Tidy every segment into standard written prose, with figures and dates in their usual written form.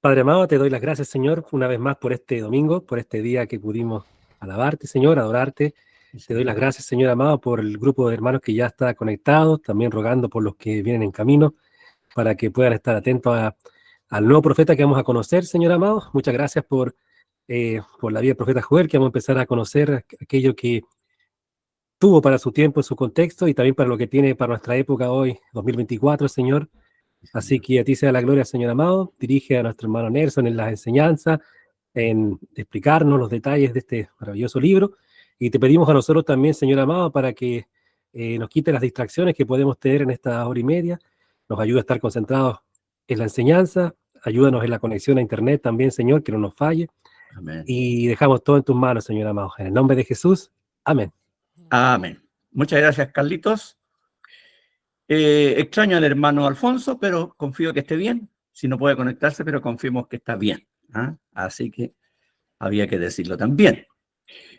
Padre amado, te doy las gracias, Señor, una vez más por este domingo, por este día que pudimos alabarte, Señor, adorarte. Te doy las gracias, Señor amado, por el grupo de hermanos que ya está conectado, también rogando por los que vienen en camino, para que puedan estar atentos al nuevo profeta que vamos a conocer, Señor amado. Muchas gracias por la vida del profeta Joel, que vamos a empezar a conocer aquello que tuvo para su tiempo, en su contexto, y también para lo que tiene para nuestra época hoy, 2024, Señor. Así que a ti sea la gloria, Señor amado. Dirige a nuestro hermano Nelson en las enseñanzas, en explicarnos los detalles de este maravilloso libro. Y te pedimos a nosotros también, Señor amado, para que nos quite las distracciones que podemos tener en esta hora y media. Nos ayude a estar concentrados en la enseñanza. Ayúdanos en la conexión a Internet también, Señor, que no nos falle. Amén. Y dejamos todo en tus manos, Señor amado. En el nombre de Jesús. Amén. Amén. Muchas gracias, Carlitos. Extraño al hermano Alfonso, pero confío que esté bien. Si no puede conectarse, pero confiemos que está bien. Así que había que decirlo también.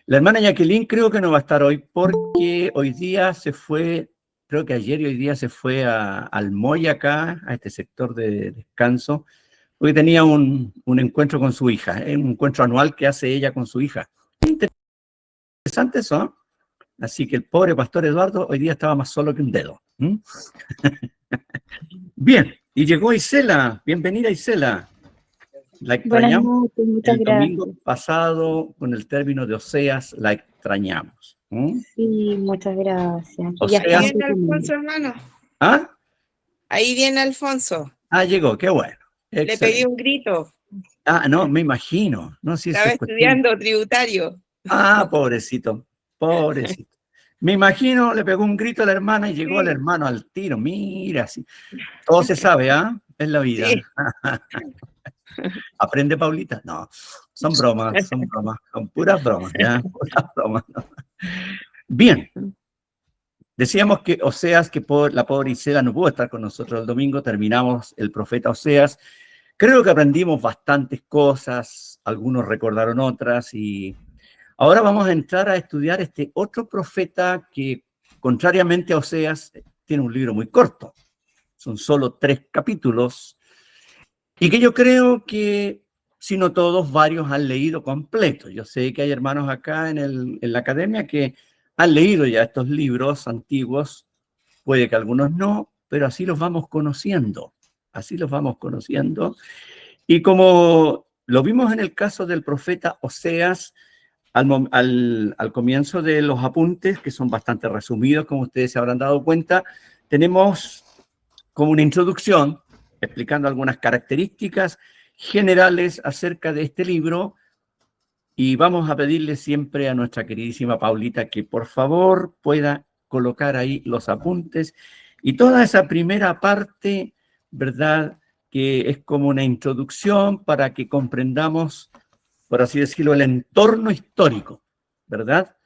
La hermana Jacqueline creo que no va a estar hoy porque hoy día se fue, creo que ayer y hoy día se fue al Moy acá, a este sector de descanso, porque tenía un encuentro con su hija, un encuentro anual que hace ella con su hija. Interesante eso, ¿no? Así que el pobre pastor Eduardo hoy día estaba más solo que un dedo. Bien, y llegó Isela. Bienvenida, Isela. La extrañamos. Buenas noches, muchas El gracias. domingo pasado, con el término de Oseas, la extrañamos. Sí, muchas gracias. O Y ya sea, Ahí estamos viene Alfonso, hermano. ¿Ah? Ahí viene Alfonso. Llegó, qué bueno. Le pegué Excelente. un grito. No, me imagino. No, si Estaba es cuestión. estudiando tributario. Pobrecito, pobrecito. Me imagino, le pegó un grito a la hermana y llegó Sí. al hermano al tiro. Mira, sí. Todo se sabe, Es la vida. Sí. ¿Aprende, Paulita? No, son bromas, son puras bromas, ¿ya? Puras bromas, ¿no? Bien. Decíamos que Oseas, la pobre Isela no pudo estar con nosotros el domingo, terminamos el profeta Oseas. Creo que aprendimos bastantes cosas, algunos recordaron otras, y ahora vamos a entrar a estudiar este otro profeta que, contrariamente a Oseas, tiene un libro muy corto. Son solo 3 capítulos, y que yo creo que, si no todos, varios han leído completo. Yo sé que hay hermanos acá en la academia que han leído ya estos libros antiguos, puede que algunos no, pero así los vamos conociendo, Y como lo vimos en el caso del profeta Oseas, al comienzo de los apuntes, que son bastante resumidos, como ustedes se habrán dado cuenta, tenemos como una introducción explicando algunas características generales acerca de este libro, y vamos a pedirle siempre a nuestra queridísima Paulita que por favor pueda colocar ahí los apuntes y toda esa primera parte, ¿verdad?, que es como una introducción para que comprendamos, por así decirlo, el entorno histórico, ¿verdad?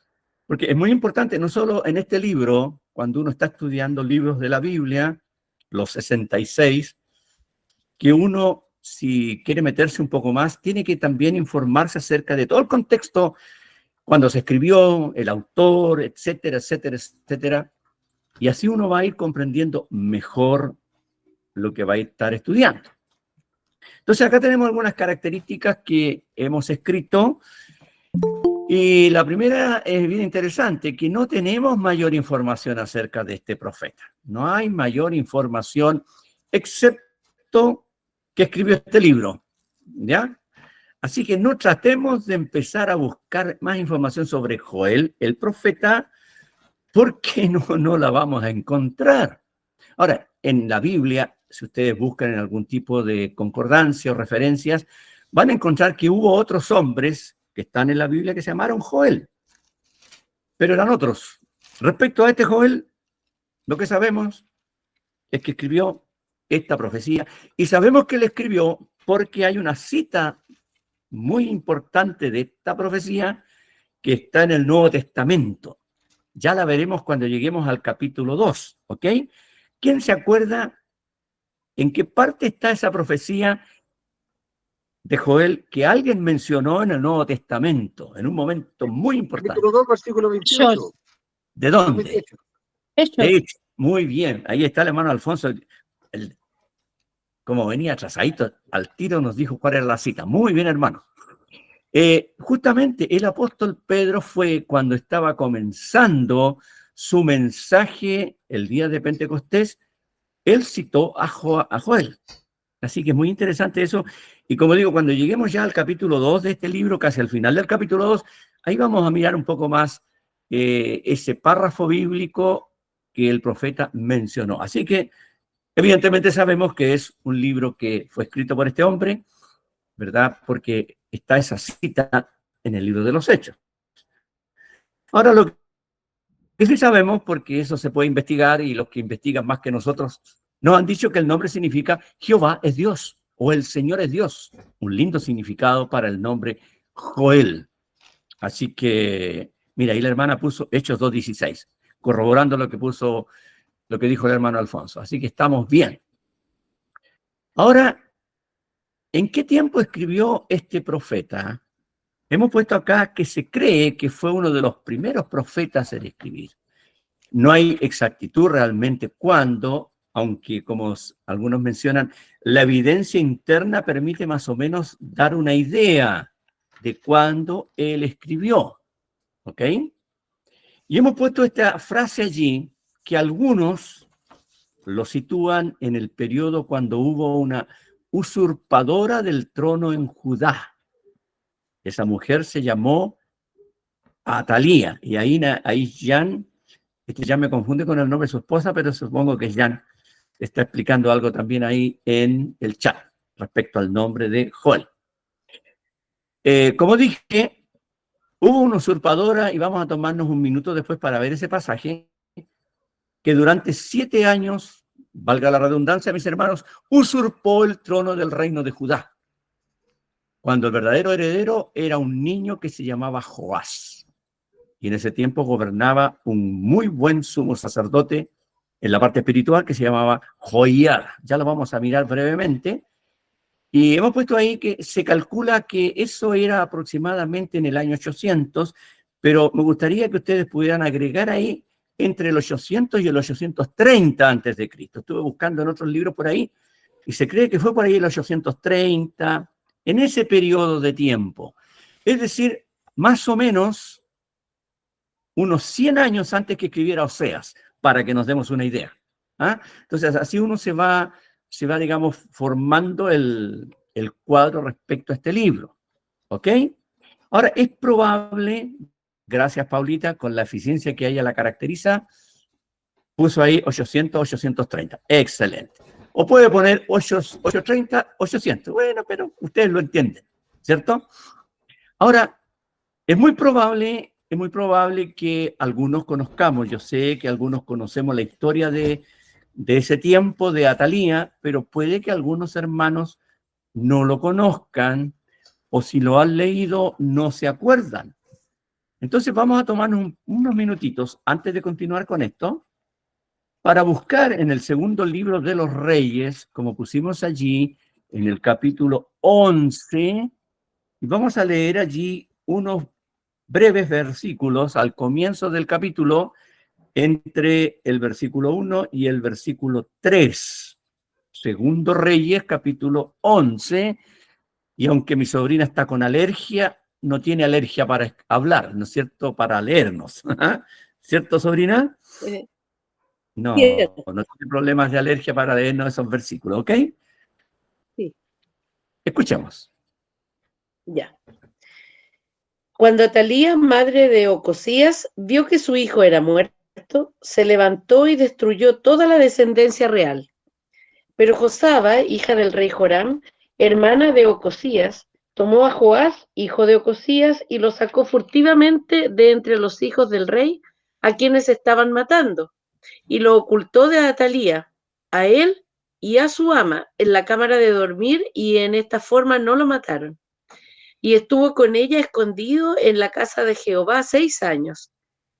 Porque es muy importante, no solo en este libro, cuando uno está estudiando libros de la Biblia, los 66, que uno, si quiere meterse un poco más, tiene que también informarse acerca de todo el contexto, cuando se escribió, el autor, etcétera, etcétera, etcétera. Y así uno va a ir comprendiendo mejor lo que va a estar estudiando. Entonces acá tenemos algunas características que hemos escrito. Y la primera es bien interesante, que no tenemos mayor información acerca de este profeta. No hay mayor información, excepto que escribió este libro, ¿ya? Así que no tratemos de empezar a buscar más información sobre Joel, el profeta, porque no la vamos a encontrar. Ahora, en la Biblia, si ustedes buscan en algún tipo de concordancia o referencias, van a encontrar que hubo otros hombres que están en la Biblia que se llamaron Joel, pero eran otros. Respecto a este Joel, lo que sabemos es que escribió esta profecía, y sabemos que la escribió porque hay una cita muy importante de esta profecía que está en el Nuevo Testamento. Ya la veremos cuando lleguemos al capítulo 2, ¿ok? ¿Quién se acuerda en qué parte está esa profecía de Joel que alguien mencionó en el Nuevo Testamento, en un momento muy importante? Capítulo 2, versículo 28. ¿De dónde? Hechos. De hecho, muy bien. Ahí está el hermano Alfonso. como venía atrasadito, al tiro nos dijo cuál era la cita. Muy bien, hermano. Justamente el apóstol Pedro fue cuando estaba comenzando su mensaje el día de Pentecostés, él citó a Joel. Así que es muy interesante eso. Y como digo, cuando lleguemos ya al capítulo 2 de este libro, casi al final del capítulo 2, ahí vamos a mirar un poco más ese párrafo bíblico que el profeta mencionó. Así que, evidentemente sabemos que es un libro que fue escrito por este hombre, ¿verdad? Porque está esa cita en el libro de los Hechos. Ahora, lo que sí sabemos, porque eso se puede investigar y los que investigan más que nosotros nos han dicho que el nombre significa Jehová es Dios o el Señor es Dios. Un lindo significado para el nombre Joel. Así que, mira, ahí la hermana puso Hechos 2:16, corroborando lo que dijo el hermano Alfonso. Así que estamos bien. Ahora, ¿en qué tiempo escribió este profeta? Hemos puesto acá que se cree que fue uno de los primeros profetas en escribir. No hay exactitud realmente cuándo, aunque como algunos mencionan, la evidencia interna permite más o menos dar una idea de cuándo él escribió. ¿Ok? Y hemos puesto esta frase allí que algunos lo sitúan en el periodo cuando hubo una usurpadora del trono en Judá. Esa mujer se llamó Atalía, y ahí Jan, ya me confunde con el nombre de su esposa, pero supongo que Jan está explicando algo también ahí en el chat respecto al nombre de Joel. Como dije, hubo una usurpadora, y vamos a tomarnos un minuto después para ver ese pasaje, que durante 7 años, valga la redundancia, mis hermanos, usurpó el trono del reino de Judá, cuando el verdadero heredero era un niño que se llamaba Joás. Y en ese tiempo gobernaba un muy buen sumo sacerdote en la parte espiritual que se llamaba Joiada. Ya lo vamos a mirar brevemente. Y hemos puesto ahí que se calcula que eso era aproximadamente en el año 800, pero me gustaría que ustedes pudieran agregar ahí entre el 800 y el 830 antes de Cristo. Estuve buscando en otros libros por ahí y se cree que fue por ahí el 830, en ese periodo de tiempo. Es decir, más o menos unos 100 años antes que escribiera Oseas, para que nos demos una idea. ¿Ah? Entonces, así uno se va, digamos, formando el cuadro respecto a este libro. ¿Ok? Ahora, es probable, gracias Paulita, con la eficiencia que ella la caracteriza, puso ahí 800, 830. Excelente. O puede poner 830, 800. Bueno, pero ustedes lo entienden, ¿cierto? Ahora, es muy probable que algunos conozcamos, yo sé que algunos conocemos la historia de ese tiempo de Atalía, pero puede que algunos hermanos no lo conozcan o si lo han leído no se acuerdan. Entonces vamos a tomarnos unos minutitos antes de continuar con esto para buscar en el segundo libro de los Reyes, como pusimos allí en el capítulo 11, y vamos a leer allí unos breves versículos al comienzo del capítulo, entre el versículo 1 y el versículo 3. Segundo Reyes, capítulo 11, y aunque mi sobrina está con alergia, no tiene alergia para hablar, ¿no es cierto?, para leernos. ¿Cierto, sobrina? No, no tiene problemas de alergia para leernos esos versículos, ¿ok? Sí. Escuchemos. Ya. Cuando Atalía, madre de Ocosías, vio que su hijo era muerto, se levantó y destruyó toda la descendencia real. Pero Josaba, hija del rey Joram, hermana de Ocosías, tomó a Joás, hijo de Ocosías, y lo sacó furtivamente de entre los hijos del rey, a quienes estaban matando, y lo ocultó de Atalía, a él y a su ama, en la cámara de dormir, y en esta forma no lo mataron. Y estuvo con ella escondido en la casa de Jehová 6 años.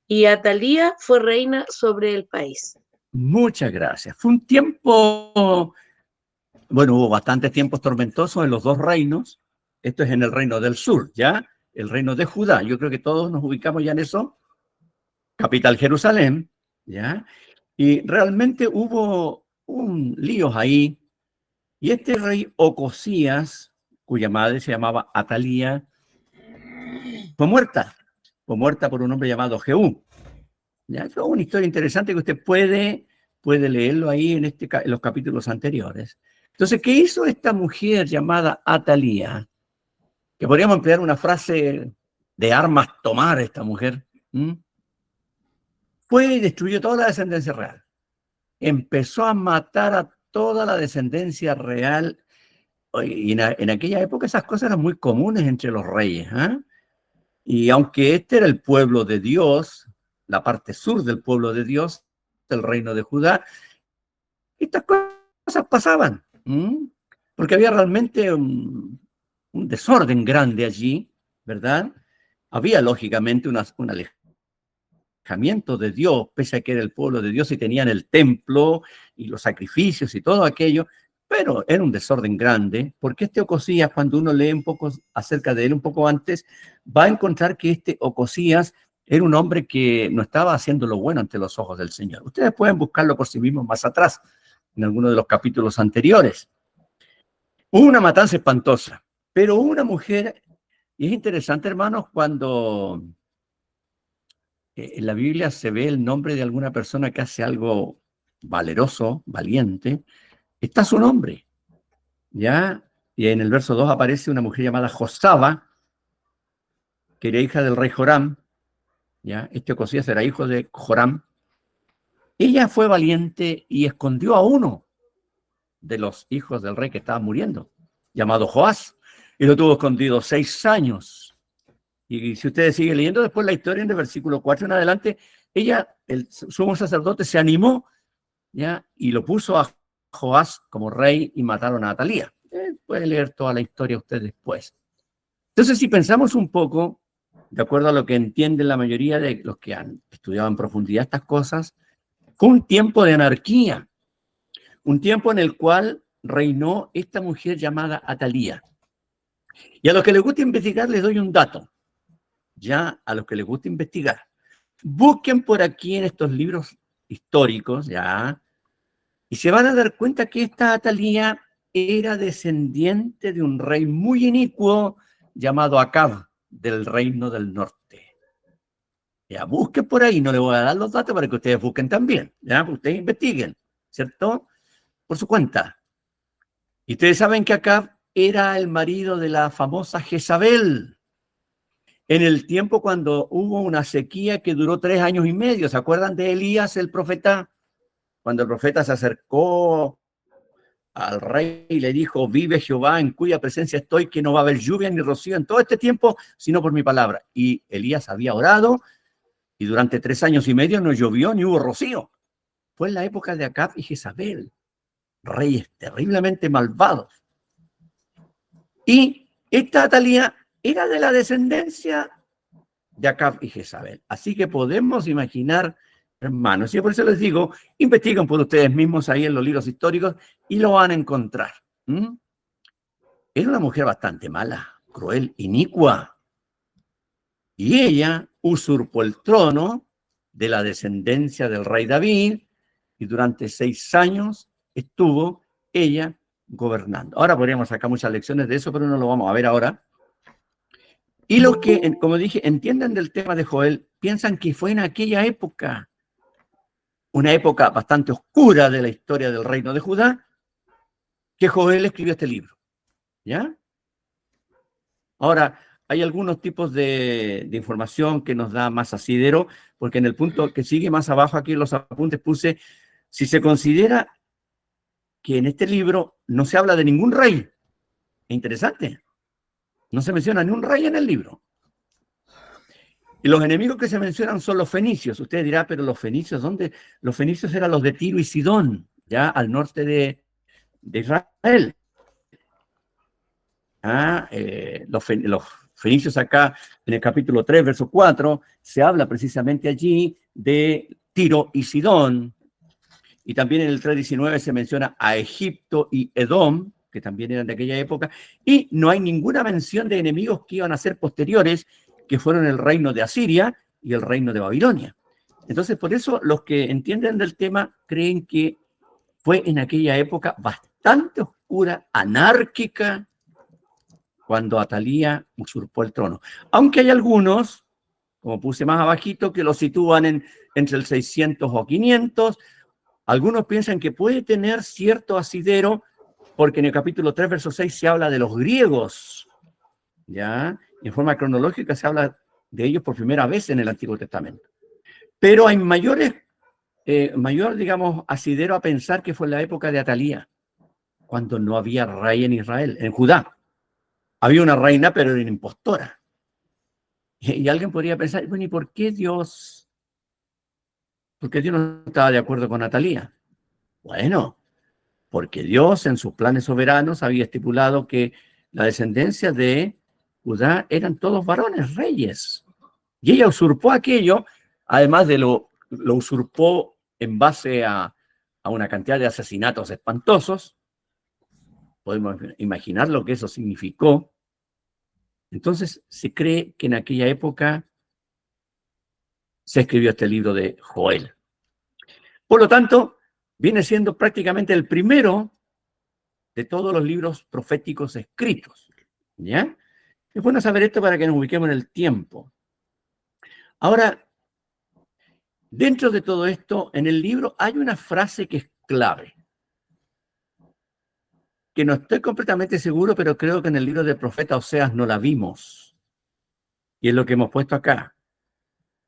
Y Atalía fue reina sobre el país. Muchas gracias. Fue un tiempo, bueno, hubo bastantes tiempos tormentosos en los dos reinos. Esto es en el reino del sur, ¿ya? El reino de Judá. Yo creo que todos nos ubicamos ya en eso. Capital Jerusalén, ¿ya? Y realmente hubo un lío ahí Y este rey Ocosías, cuya madre se llamaba Atalía, fue muerta por un hombre llamado Jehú. ¿Ya? Es una historia interesante que usted puede leerlo ahí en los capítulos anteriores. Entonces, ¿qué hizo esta mujer llamada Atalía? Que podríamos emplear una frase de armas tomar esta mujer. Fue y destruyó toda la descendencia real. Empezó a matar a toda la descendencia real. Y en aquella época esas cosas eran muy comunes entre los reyes. Y aunque este era el pueblo de Dios, la parte sur del pueblo de Dios, el reino de Judá, estas cosas pasaban. Porque había realmente un desorden grande allí, ¿verdad? Había lógicamente un alejamiento de Dios, pese a que era el pueblo de Dios y tenían el templo y los sacrificios y todo aquello, pero era un desorden grande, porque este Ocosías, cuando uno lee un poco acerca de él un poco antes, va a encontrar que este Ocosías era un hombre que no estaba haciendo lo bueno ante los ojos del Señor. Ustedes pueden buscarlo por sí mismos más atrás, en alguno de los capítulos anteriores. Hubo una matanza espantosa, pero hubo una mujer, y es interesante, hermanos, cuando en la Biblia se ve el nombre de alguna persona que hace algo valeroso, valiente, está su nombre, ¿ya? Y en el verso 2 aparece una mujer llamada Josaba, que era hija del rey Joram, ¿ya? Este Ocosías era hijo de Joram. Ella fue valiente y escondió a uno de los hijos del rey que estaba muriendo, llamado Joás, y lo tuvo escondido 6 años. Y si ustedes siguen leyendo después la historia en el versículo 4 en adelante, el sumo sacerdote se animó, ¿ya? Y lo puso a Joás como rey y mataron a Atalía. Pueden leer toda la historia ustedes después. Entonces, si pensamos un poco, de acuerdo a lo que entienden la mayoría de los que han estudiado en profundidad estas cosas, fue un tiempo de anarquía, un tiempo en el cual reinó esta mujer llamada Atalía. Y a los que les gusta investigar les doy un dato. Ya a los que les gusta investigar, busquen por aquí en estos libros históricos, ya, y se van a dar cuenta que esta Atalía era descendiente de un rey muy inicuo llamado Acab, del reino del norte. Ya, busquen por ahí, no les voy a dar los datos para que ustedes busquen también, ya, para que ustedes investiguen, ¿cierto? Por su cuenta. Y ustedes saben que Acab era el marido de la famosa Jezabel. En el tiempo cuando hubo una sequía que duró 3 años y medio, ¿se acuerdan de Elías, el profeta? Cuando el profeta se acercó al rey y le dijo, vive Jehová en cuya presencia estoy, que no va a haber lluvia ni rocío en todo este tiempo, sino por mi palabra. Y Elías había orado y durante 3 años y medio no llovió ni hubo rocío. Fue en la época de Acab y Jezabel, reyes terriblemente malvados. Y esta Atalía era de la descendencia de Acab y Jezabel. Así que podemos imaginar, hermanos, y por eso les digo, investiguen por ustedes mismos ahí en los libros históricos y lo van a encontrar. Era una mujer bastante mala, cruel, inicua. Y ella usurpó el trono de la descendencia del rey David y durante 6 años estuvo ella gobernando. Ahora podríamos sacar muchas lecciones de eso, pero no lo vamos a ver ahora. Y los que, como dije, entienden del tema de Joel, piensan que fue en aquella época, una época bastante oscura de la historia del reino de Judá, que Joel escribió este libro. ¿Ya? Ahora, hay algunos tipos de información que nos da más asidero, porque en el punto que sigue más abajo, aquí en los apuntes puse, si se considera que en este libro no se habla de ningún rey. Interesante. No se menciona ni un rey en el libro. Y los enemigos que se mencionan son los fenicios. Usted dirá, pero los fenicios, ¿dónde? Los fenicios eran los de Tiro y Sidón, ya al norte de Israel. Los fenicios acá, en el capítulo 3, verso 4, se habla precisamente allí de Tiro y Sidón. Y también en el 3:19 se menciona a Egipto y Edom, que también eran de aquella época, y no hay ninguna mención de enemigos que iban a ser posteriores, que fueron el reino de Asiria y el reino de Babilonia. Entonces, por eso los que entienden del tema creen que fue en aquella época bastante bastante oscura, anárquica, cuando Atalía usurpó el trono. Aunque hay algunos, como puse más abajito, que lo sitúan entre el 600 o 500. Algunos piensan que puede tener cierto asidero, porque en el capítulo 3, verso 6, se habla de los griegos, ¿ya? En forma cronológica se habla de ellos por primera vez en el Antiguo Testamento. Pero hay mayor, digamos, asidero a pensar que fue en la época de Atalía, cuando no había rey en Israel, en Judá. Había una reina, pero era una impostora. Y alguien podría pensar, bueno, ¿y por qué Dios? Porque Dios no estaba de acuerdo con Atalía. Bueno, porque Dios en sus planes soberanos había estipulado que la descendencia de Judá eran todos varones, reyes. Y ella usurpó aquello, además de lo usurpó en base a una cantidad de asesinatos espantosos. Podemos imaginar lo que eso significó. Entonces, se cree que en aquella época se escribió este libro de Joel. Por lo tanto, viene siendo prácticamente el primero de todos los libros proféticos escritos. ¿Ya? Es bueno saber esto para que nos ubiquemos en el tiempo. Ahora, dentro de todo esto, en el libro hay una frase que es clave, que no estoy completamente seguro, pero creo que en el libro del profeta Oseas no la vimos. Y es lo que hemos puesto acá.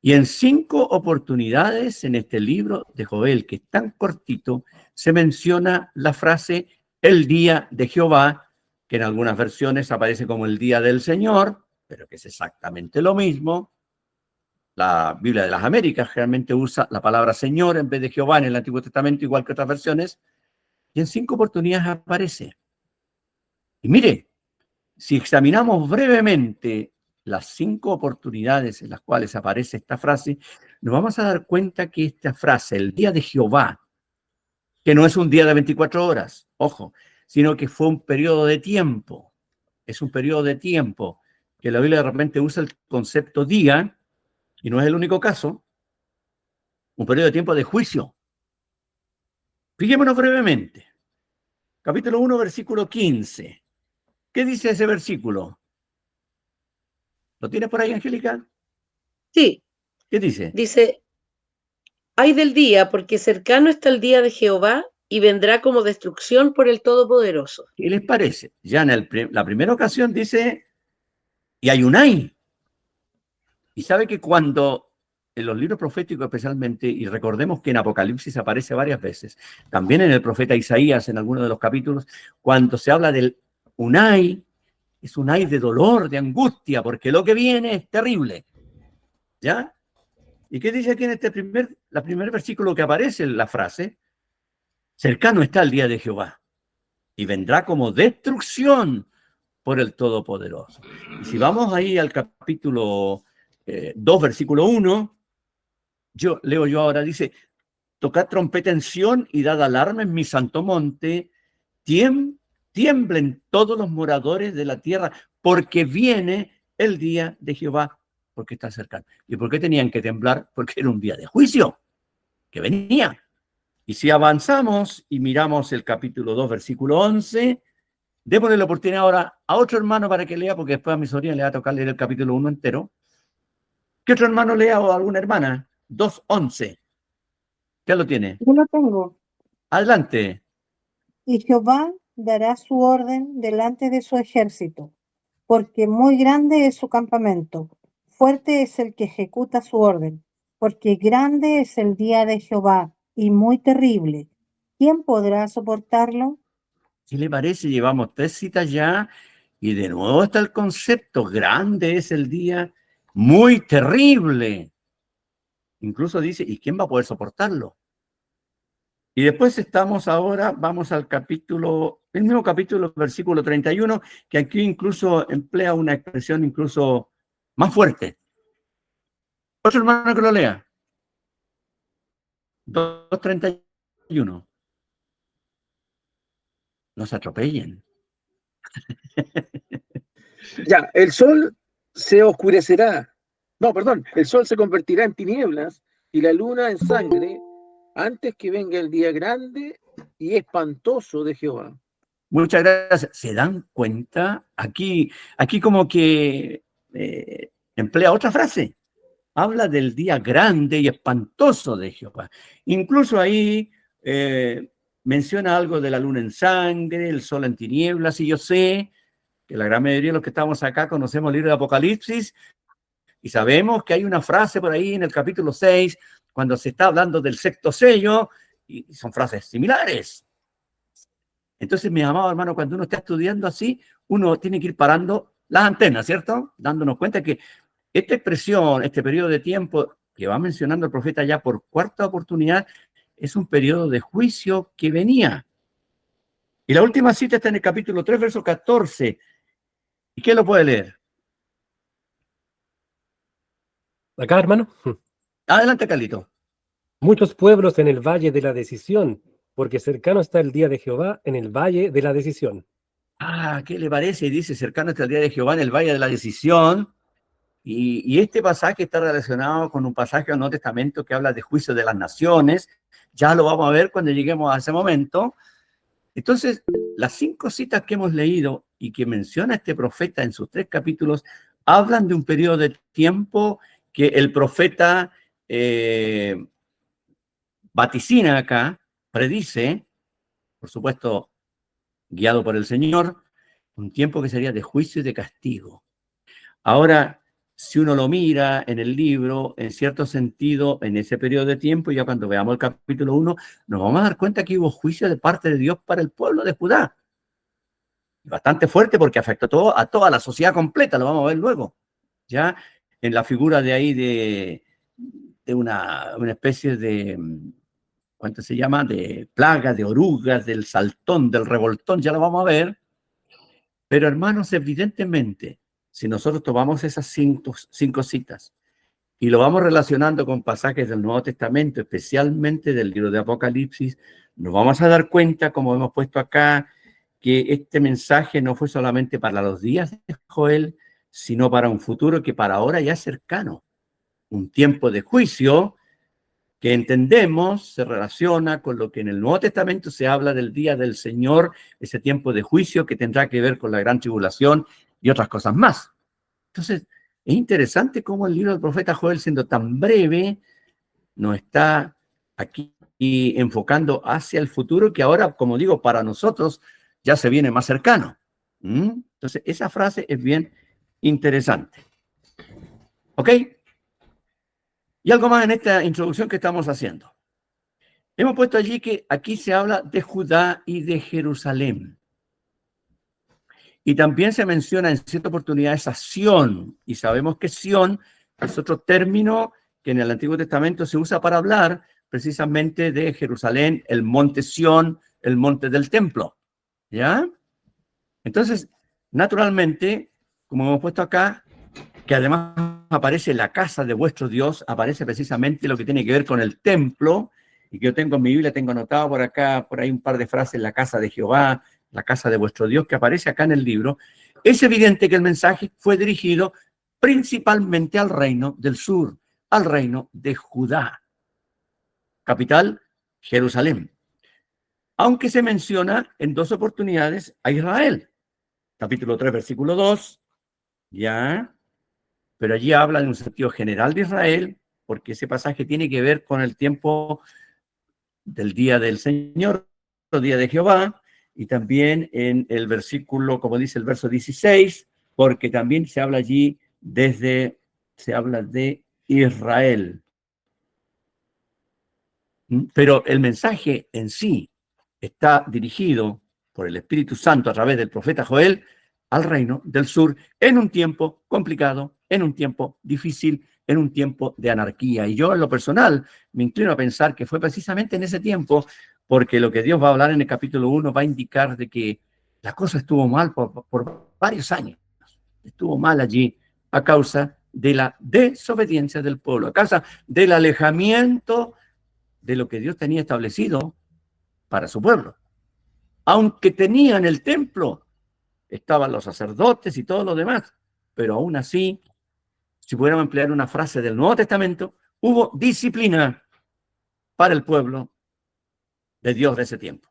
Y en 5 oportunidades en este libro de Joel, que es tan cortito, se menciona la frase el día de Jehová, que en algunas versiones aparece como el día del Señor, pero que es exactamente lo mismo. La Biblia de las Américas realmente usa la palabra Señor en vez de Jehová en el Antiguo Testamento, igual que otras versiones, y en 5 oportunidades aparece. Y mire, si examinamos brevemente las 5 oportunidades en las cuales aparece esta frase, nos vamos a dar cuenta que esta frase, el día de Jehová, que no es un día de 24 horas, ojo, sino que fue un periodo de tiempo, es un periodo de tiempo, que la Biblia de repente usa el concepto día, y no es el único caso, un periodo de tiempo de juicio. Fijémonos brevemente. Capítulo 1, versículo 15. ¿Qué dice ese versículo? ¿Lo tienes por ahí, Angélica? Sí. ¿Qué dice? Dice, ay del día, porque cercano está el día de Jehová y vendrá como destrucción por el Todopoderoso. ¿Qué les parece? Ya en la primera ocasión dice, y hay un ay. Y sabe que cuando en los libros proféticos especialmente, y recordemos que en Apocalipsis aparece varias veces, también en el profeta Isaías, en algunos de los capítulos, cuando se habla del unai, es un ay de dolor, de angustia, porque lo que viene es terrible. ¿Ya? ¿Y qué dice aquí en este primer versículo que aparece en la frase? Cercano está el día de Jehová y vendrá como destrucción por el Todopoderoso. Y si vamos ahí al capítulo 2, versículo 1, leo yo ahora, dice, tocad trompeta en Sión y dad alarma en mi santo monte, tiemblen todos los moradores de la tierra, porque viene el día de Jehová, porque está cercano. ¿Y por qué tenían que temblar? Porque era un día de juicio que venía. Y si avanzamos y miramos el capítulo 2, versículo 11, démosle la oportunidad ahora a otro hermano para que lea, porque después a mi sobrina le va a tocar leer el capítulo 1 entero. ¿Qué otro hermano lea o alguna hermana? 2:11. ¿Qué lo tiene? Yo lo tengo. Adelante. Y Jehová dará su orden delante de su ejército, porque muy grande es su campamento, fuerte es el que ejecuta su orden, porque grande es el día de Jehová y muy terrible. ¿Quién podrá soportarlo? ¿Qué le parece? Llevamos 3 citas ya y de nuevo está el concepto. Grande es el día, muy terrible. Incluso dice, ¿y quién va a poder soportarlo? Y después vamos al capítulo, el mismo capítulo, versículo 31, que aquí incluso emplea una expresión incluso más fuerte. Otro hermano que lo lea. 2:31. No se atropellen. Ya, el sol se oscurecerá. No, perdón, el sol se convertirá en tinieblas y la luna en sangre antes que venga el día grande y espantoso de Jehová. Muchas gracias. ¿Se dan cuenta? Aquí como que emplea otra frase. Habla del día grande y espantoso de Jehová. Incluso ahí menciona algo de la luna en sangre, el sol en tinieblas, y yo sé que la gran mayoría de los que estamos acá conocemos el libro de Apocalipsis y sabemos que hay una frase por ahí en el capítulo 6, cuando se está hablando del sexto sello, y son frases similares. Entonces, mi amado hermano, cuando uno está estudiando así, uno tiene que ir parando las antenas, ¿cierto? Dándonos cuenta que esta expresión, este periodo de tiempo que va mencionando el profeta ya por cuarta oportunidad, es un periodo de juicio que venía. Y la última cita está en el capítulo 3, verso 14. ¿Y quién lo puede leer? Acá, hermano. Adelante, Carlito. Muchos pueblos en el valle de la decisión, porque cercano está el día de Jehová en el valle de la decisión. Ah, ¿qué le parece? Dice, cercano está el día de Jehová en el valle de la decisión. Y este pasaje está relacionado con un pasaje del Nuevo Testamento que habla de juicio de las naciones. Ya lo vamos a ver cuando lleguemos a ese momento. Entonces, las 5 citas que hemos leído y que menciona este profeta en sus 3 capítulos hablan de un periodo de tiempo que el profeta vaticina acá, predice, por supuesto, guiado por el Señor, un tiempo que sería de juicio y de castigo. Ahora, si uno lo mira en el libro, en cierto sentido, en ese periodo de tiempo, ya cuando veamos el capítulo 1, nos vamos a dar cuenta que hubo juicio de parte de Dios para el pueblo de Judá. Bastante fuerte porque afectó a toda la sociedad completa, lo vamos a ver luego. Ya en la figura de ahí de una especie de, ¿cuánto se llama? De plaga, de orugas, del saltón, del revoltón, ya lo vamos a ver. Pero hermanos, evidentemente, si nosotros tomamos esas 5 citas y lo vamos relacionando con pasajes del Nuevo Testamento, especialmente del libro de Apocalipsis, nos vamos a dar cuenta, como hemos puesto acá, que este mensaje no fue solamente para los días de Joel, sino para un futuro que para ahora ya es cercano. Un tiempo de juicio que entendemos se relaciona con lo que en el Nuevo Testamento se habla del día del Señor, ese tiempo de juicio que tendrá que ver con la gran tribulación y otras cosas más. Entonces, es interesante cómo el libro del profeta Joel, siendo tan breve, nos está aquí enfocando hacia el futuro que ahora, como digo, para nosotros ya se viene más cercano. Entonces, esa frase es bien interesante. ¿Ok? Y algo más en esta introducción que estamos haciendo. Hemos puesto allí que aquí se habla de Judá y de Jerusalén. Y también se menciona en cierta oportunidad esa Sión. Y sabemos que Sión es otro término que en el Antiguo Testamento se usa para hablar precisamente de Jerusalén, el monte Sión, el monte del templo. ¿Ya? Entonces, naturalmente, como hemos puesto acá, que además aparece la casa de vuestro Dios, aparece precisamente lo que tiene que ver con el templo, y que yo tengo en mi Biblia, tengo anotado por acá, por ahí un par de frases, la casa de Jehová, la casa de vuestro Dios, que aparece acá en el libro. Es evidente que el mensaje fue dirigido principalmente al reino del sur, al reino de Judá, capital Jerusalén. Aunque se menciona en 2 oportunidades a Israel. Capítulo 3, versículo 2, ya, pero allí habla en un sentido general de Israel, porque ese pasaje tiene que ver con el tiempo del día del Señor, el día de Jehová, y también en el versículo, como dice el verso 16, porque también se habla allí se habla de Israel. Pero el mensaje en sí está dirigido por el Espíritu Santo a través del profeta Joel al reino del sur en un tiempo complicado, en un tiempo difícil, en un tiempo de anarquía. Y yo en lo personal me inclino a pensar que fue precisamente en ese tiempo, porque lo que Dios va a hablar en el capítulo 1 va a indicar de que la cosa estuvo mal por varios años. Estuvo mal allí a causa de la desobediencia del pueblo, a causa del alejamiento de lo que Dios tenía establecido para su pueblo. Aunque tenían el templo, estaban los sacerdotes y todo lo demás, pero aún así, si pudiéramos emplear una frase del Nuevo Testamento, hubo disciplina para el pueblo de Dios de ese tiempo.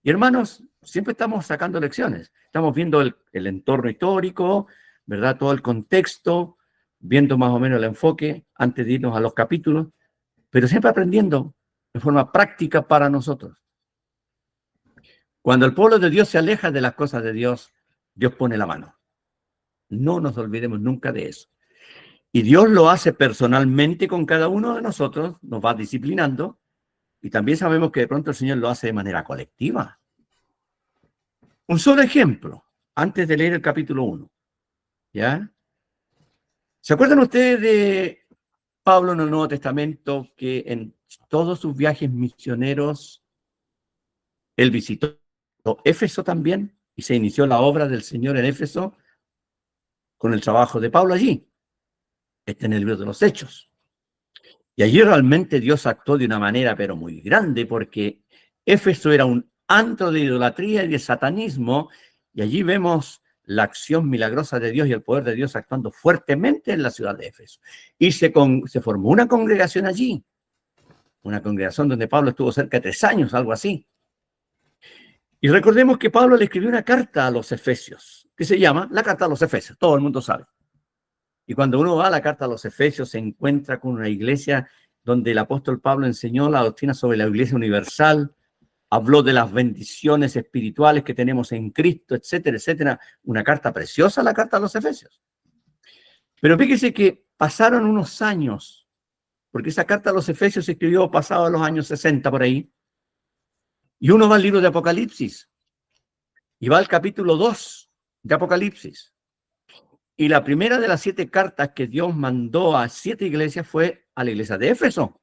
Y hermanos, Siempre estamos sacando lecciones. Estamos viendo el entorno histórico, ¿verdad? Todo el contexto, viendo más o menos el enfoque antes de irnos a los capítulos, pero siempre aprendiendo de forma práctica para nosotros. Cuando el pueblo de Dios se aleja de las cosas de Dios, Dios pone la mano. No nos olvidemos nunca de eso. Y Dios lo hace personalmente con cada uno de nosotros, nos va disciplinando, y también sabemos que de pronto el Señor lo hace de manera colectiva. Un solo ejemplo, antes de leer el capítulo 1. ¿Ya? ¿Se acuerdan ustedes de Pablo en el Nuevo Testamento, que en todos sus viajes misioneros, él visitó Éfeso también, y se inició la obra del Señor en Éfeso con el trabajo de Pablo allí? Está en el libro de los Hechos. Y allí realmente Dios actuó de una manera, pero muy grande, porque Éfeso era un antro de idolatría y de satanismo, y allí vemos la acción milagrosa de Dios y el poder de Dios actuando fuertemente en la ciudad de Éfeso. Y se formó una congregación allí, una congregación donde Pablo estuvo cerca de 3 años, algo así. Y recordemos que Pablo le escribió una carta a los Efesios, que se llama la carta a los Efesios, todo el mundo sabe. Y cuando uno va a la carta a los Efesios, se encuentra con una iglesia donde el apóstol Pablo enseñó la doctrina sobre la iglesia universal, habló de las bendiciones espirituales que tenemos en Cristo, etcétera, etcétera. Una carta preciosa, la carta a los Efesios. Pero fíjese que pasaron unos años, porque esa carta a los Efesios se escribió pasado los años 60 por ahí, y uno va al libro de Apocalipsis, y va al capítulo 2 de Apocalipsis. Y la primera de las 7 cartas que Dios mandó a 7 iglesias fue a la iglesia de Éfeso.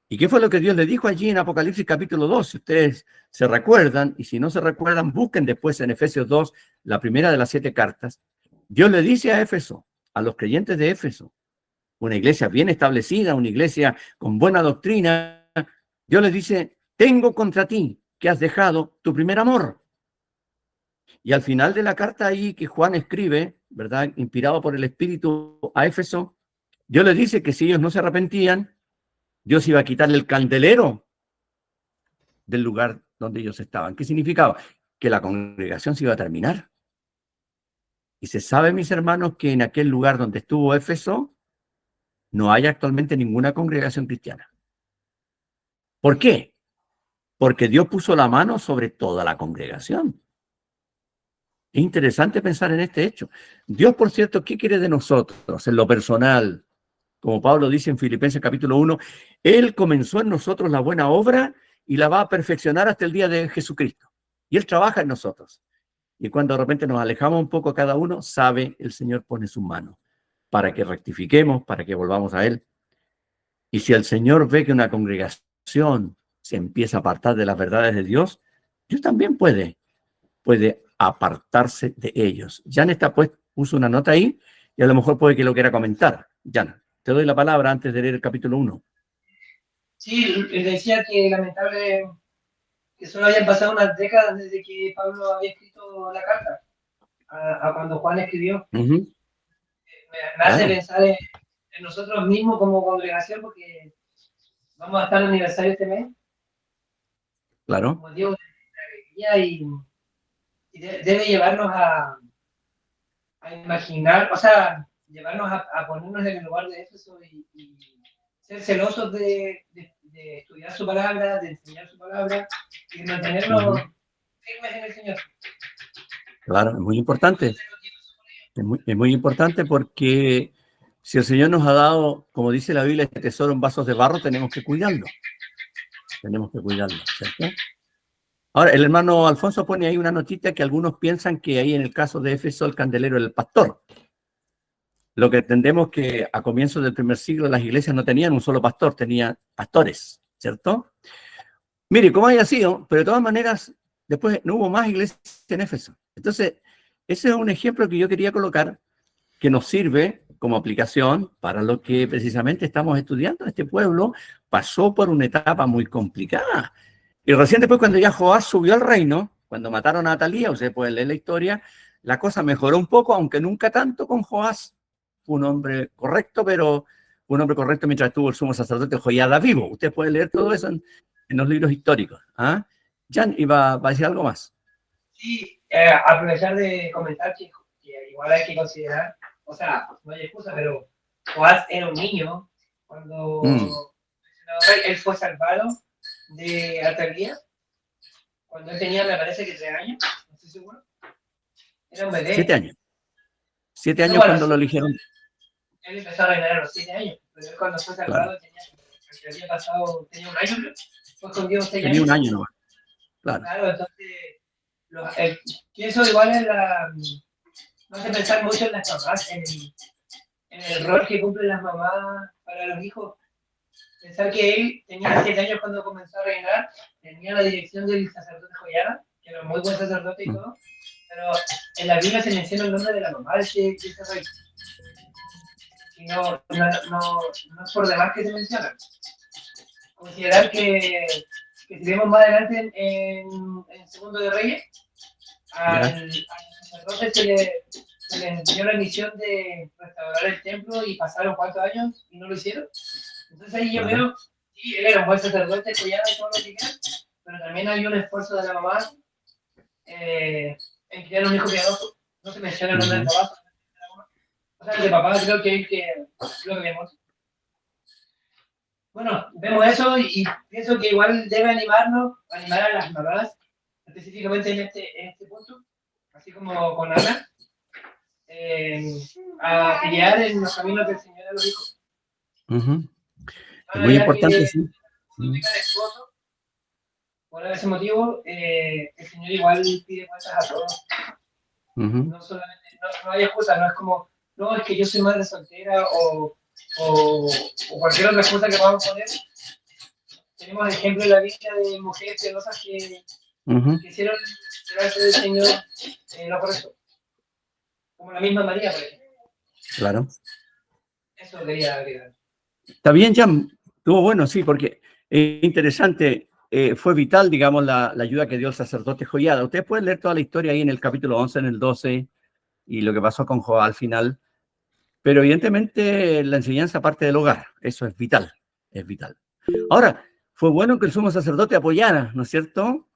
¿Y qué fue lo que Dios le dijo allí en Apocalipsis capítulo 2? Si ustedes se recuerdan, y si no se recuerdan, busquen después en Efesios 2, la primera de las 7 cartas. Dios le dice a Éfeso, a los creyentes de Éfeso, una iglesia bien establecida, una iglesia con buena doctrina, Dios les dice, tengo contra ti que has dejado tu primer amor. Y al final de la carta ahí que Juan escribe, ¿verdad? Inspirado por el Espíritu a Éfeso, Dios les dice que si ellos no se arrepentían, Dios iba a quitarle el candelero del lugar donde ellos estaban. ¿Qué significaba? Que la congregación se iba a terminar. Y se sabe, mis hermanos, que en aquel lugar donde estuvo Éfeso, no hay actualmente ninguna congregación cristiana. ¿Por qué? Porque Dios puso la mano sobre toda la congregación. Es interesante pensar en este hecho. Dios, por cierto, ¿qué quiere de nosotros en lo personal? Como Pablo dice en Filipenses capítulo 1, Él comenzó en nosotros la buena obra y la va a perfeccionar hasta el día de Jesucristo. Y Él trabaja en nosotros. Y cuando de repente nos alejamos un poco cada uno, sabe, el Señor pone su mano para que rectifiquemos, para que volvamos a Él. Y si el Señor ve que una congregación se empieza a apartar de las verdades de Dios, Dios también puede apartarse de ellos. Jan puso una nota ahí y a lo mejor puede que lo quiera comentar. Jan, te doy la palabra antes de leer el capítulo 1. Sí, les decía que lamentable que solo hayan pasado unas décadas desde que Pablo había escrito la carta a cuando Juan escribió. Me hace pensar en nosotros mismos como congregación, porque vamos a estar en aniversario este mes. Claro. Como digo, y debe llevarnos a imaginar, o sea, llevarnos a ponernos en el lugar de Éfeso y ser celosos de estudiar su palabra, de enseñar su palabra y de mantenernos firmes en el Señor. Claro, es muy importante. Es muy importante porque si el Señor nos ha dado, como dice la Biblia, este tesoro en vasos de barro, tenemos que cuidarlo. Tenemos que cuidarlo, ¿cierto? Ahora, el hermano Alfonso pone ahí una notita que algunos piensan que ahí en el caso de Éfeso el candelero era el pastor. Lo que entendemos que a comienzos del primer siglo las iglesias no tenían un solo pastor, tenían pastores, ¿cierto? Mire, como haya sido, pero de todas maneras, después no hubo más iglesias en Éfeso. Entonces, ese es un ejemplo que yo quería colocar que nos sirve como aplicación para lo que precisamente estamos estudiando. Este pueblo pasó por una etapa muy complicada. Y recién después, cuando ya Joás subió al reino, cuando mataron a Atalía, usted puede leer la historia, la cosa mejoró un poco, aunque nunca tanto con Joás. Fue un hombre correcto, pero un hombre correcto mientras estuvo el sumo sacerdote Joiada vivo. Usted puede leer todo eso en los libros históricos. Jan, ¿va a decir algo más? Sí, aprovechar de comentar que igual hay que considerar, o sea, no hay excusa, pero Joás era un niño cuando él fue salvado de Atalía, cuando él tenía, me parece que 3 años, no estoy seguro. Era un bebé. 7 años. 7 años No, bueno, cuando lo eligieron. Él empezó a reinar a los 7 años, pero él cuando fue salvado había pasado, tenía 1 año, creo. Fue escondido 6 años. Tenía 1 año nomás. Claro. Claro, entonces, que eso igual es no hace pensar mucho en las mamás, en el rol que cumplen las mamás para los hijos. Pensar que él tenía 7 años cuando comenzó a reinar, tenía la dirección del sacerdote Joyada, que era un muy buen sacerdote y todo, pero en la Biblia se menciona el nombre de la mamá de ese rey. Y no es por demás que se menciona. Considerar que si vemos más adelante en Segundo de Reyes, al sacerdote se le dio la misión de restaurar el templo y pasaron 4 años y no lo hicieron. Entonces ahí yo veo, sí, él era un buen sacerdote, collado y todo lo que quieran, pero también hay un esfuerzo de la mamá en criar un hijo piadoso. No se menciona el nombre del papá. O sea, el de papá creo que es lo que vemos. Bueno, vemos eso y pienso que igual debe animar a las mamás, específicamente en este punto, así como con Ana, a guiar en los caminos del Señor a los hijos. Es muy importante, sí. Por ese motivo, el Señor igual pide cuentas a todos. No solamente, no hay excusa, no es como, no, es que yo soy madre soltera o cualquier otra excusa que podamos poner. Tenemos ejemplos en la Biblia de mujeres piadosas que hicieron delante del Señor lo correcto. Como la misma María, por ejemplo. Claro. Eso quería agregar. Está bien, Jan. Estuvo bueno, sí, porque es interesante. Fue vital, digamos, la ayuda que dio el sacerdote Joyada. Ustedes pueden leer toda la historia ahí en el capítulo 11, en el 12, y lo que pasó con Joá al final. Pero evidentemente la enseñanza parte del hogar. Eso es vital, es vital. Ahora, fue bueno que el sumo sacerdote apoyara, ¿no es cierto?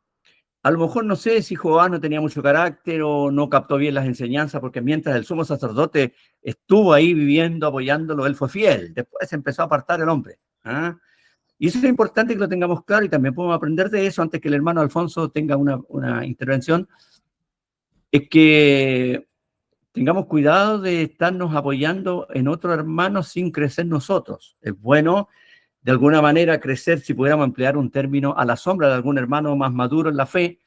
A lo mejor no sé si Joá no tenía mucho carácter o no captó bien las enseñanzas, porque mientras el sumo sacerdote estuvo ahí viviendo, apoyándolo, él fue fiel. Después se empezó a apartar el hombre. Y eso es importante que lo tengamos claro y también podemos aprender de eso antes que el hermano Alfonso tenga una intervención. Es que tengamos cuidado de estarnos apoyando en otro hermano sin crecer nosotros. Es bueno, de alguna manera, crecer, si pudiéramos emplear un término, a la sombra de algún hermano más maduro en la fe,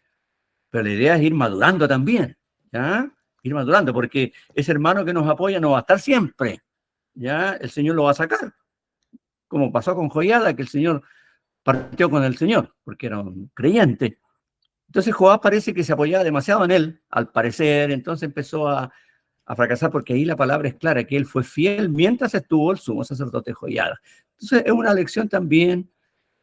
pero la idea es ir madurando también, ¿ya? Ir madurando, porque ese hermano que nos apoya no va a estar siempre, ¿ya? El Señor lo va a sacar, como pasó con Joyada, que el Señor partió con el Señor, porque era un creyente. Entonces Joá parece que se apoyaba demasiado en él, al parecer, entonces empezó a fracasar, porque ahí la palabra es clara, que él fue fiel mientras estuvo el sumo sacerdote Joyada. Entonces es una lección también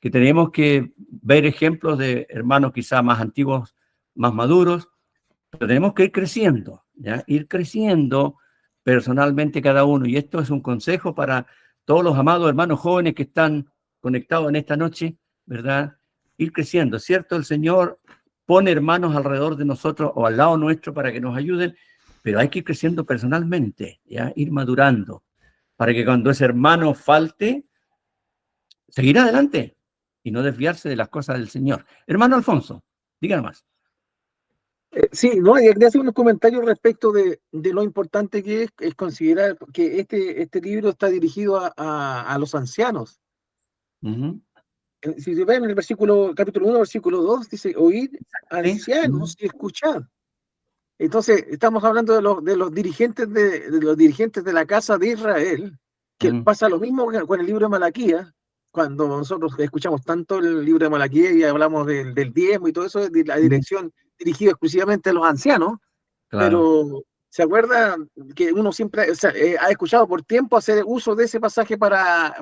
que tenemos que ver ejemplos de hermanos quizá más antiguos, más maduros, pero tenemos que ir creciendo, ¿ya? Ir creciendo personalmente cada uno. Y esto es un consejo para todos los amados hermanos jóvenes que están conectados en esta noche, ¿verdad? Ir creciendo, ¿cierto? El Señor pone hermanos alrededor de nosotros o al lado nuestro para que nos ayuden, pero hay que ir creciendo personalmente, ¿ya? Ir madurando, para que cuando ese hermano falte, seguir adelante y no desviarse de las cosas del Señor. Hermano Alfonso, díganos más. Sí, no, y quería hacer unos comentarios respecto de lo importante que es considerar que este libro está dirigido a los ancianos. Si se ven en el capítulo 1, versículo 2, dice, oíd ancianos y escuchad. Entonces, estamos hablando de los dirigentes de la casa de Israel, que pasa lo mismo con el libro de Malaquías, cuando nosotros escuchamos tanto el libro de Malaquías y hablamos del diezmo y todo eso, de la dirección dirigida exclusivamente a los ancianos, claro. Pero ¿se acuerda que uno siempre ha escuchado por tiempo hacer uso de ese pasaje para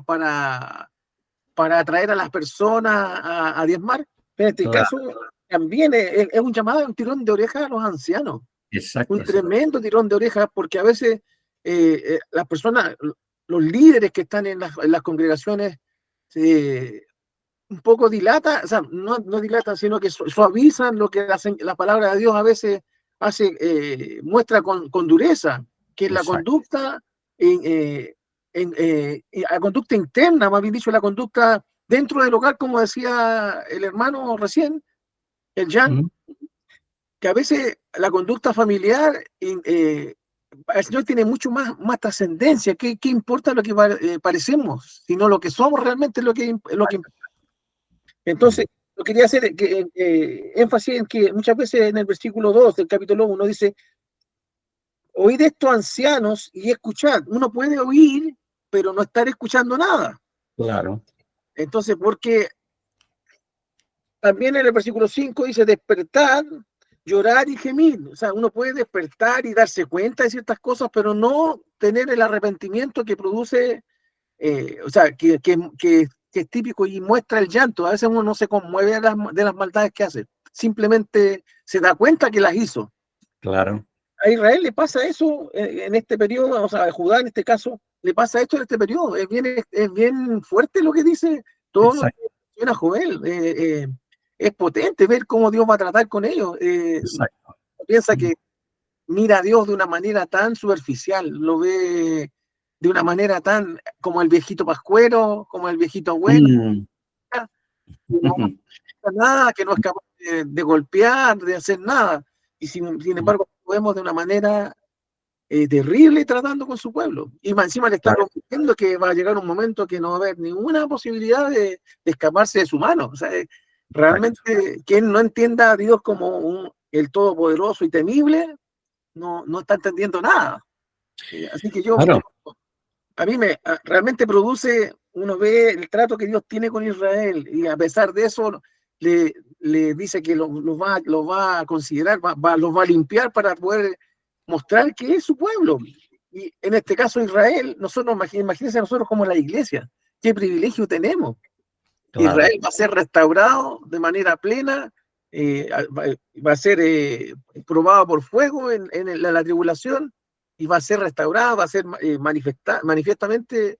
atraer a las personas a diezmar? En este caso también es un llamado, un tirón de orejas a los ancianos. Exacto. Un tremendo tirón de orejas, porque a veces las personas, los líderes que están en las congregaciones, un poco dilata, o sea, no dilatan, sino que suavizan lo que la palabra de Dios a veces muestra con dureza, que la Exacto. conducta, la conducta interna, más bien dicho, la conducta dentro del hogar, como decía el hermano recién, el Jan, Ujú. que a veces la conducta familiar el Señor tiene mucho más trascendencia. ¿Qué importa lo que parecemos? Sino lo que somos realmente es lo que importa. Entonces, lo quería hacer énfasis en que muchas veces en el versículo 2 del capítulo 1 dice, oíd esto ancianos y escuchad. Uno puede oír, pero no estar escuchando nada. Claro. Entonces, porque también en el versículo 5 dice, despertad, llorar y gemir. O sea, uno puede despertar y darse cuenta de ciertas cosas, pero no tener el arrepentimiento que produce, o sea, que es típico y muestra el llanto. A veces uno no se conmueve de las maldades que hace, simplemente se da cuenta que las hizo. Claro. A Israel le pasa eso en este periodo, o sea, a Judá en este caso, le pasa esto en este periodo. Es bien fuerte lo que dice todo lo que Exacto. menciona Joel. Es potente ver cómo Dios va a tratar con ellos. Exacto. Piensa que mira a Dios de una manera tan superficial, lo ve de una manera tan como el viejito pascuero, como el viejito bueno, Mm. que no hace nada, que no es capaz de golpear, de hacer nada. Y sin embargo, lo vemos de una manera terrible tratando con su pueblo. Y más encima le está Claro. prometiendo que va a llegar un momento que no va a haber ninguna posibilidad de escaparse de su mano. O sea, realmente quien no entienda a Dios como el Todopoderoso y temible, no está entendiendo nada. Así que Claro. a mí realmente produce, uno ve el trato que Dios tiene con Israel y a pesar de eso le dice que los va a considerar, los va a limpiar para poder mostrar que es su pueblo. Y en este caso Israel, nosotros, imagínense nosotros como la iglesia, qué privilegio tenemos. Claro. Israel va a ser restaurado de manera plena, va a ser probado por fuego en la tribulación y va a ser restaurado, va a ser manifiestamente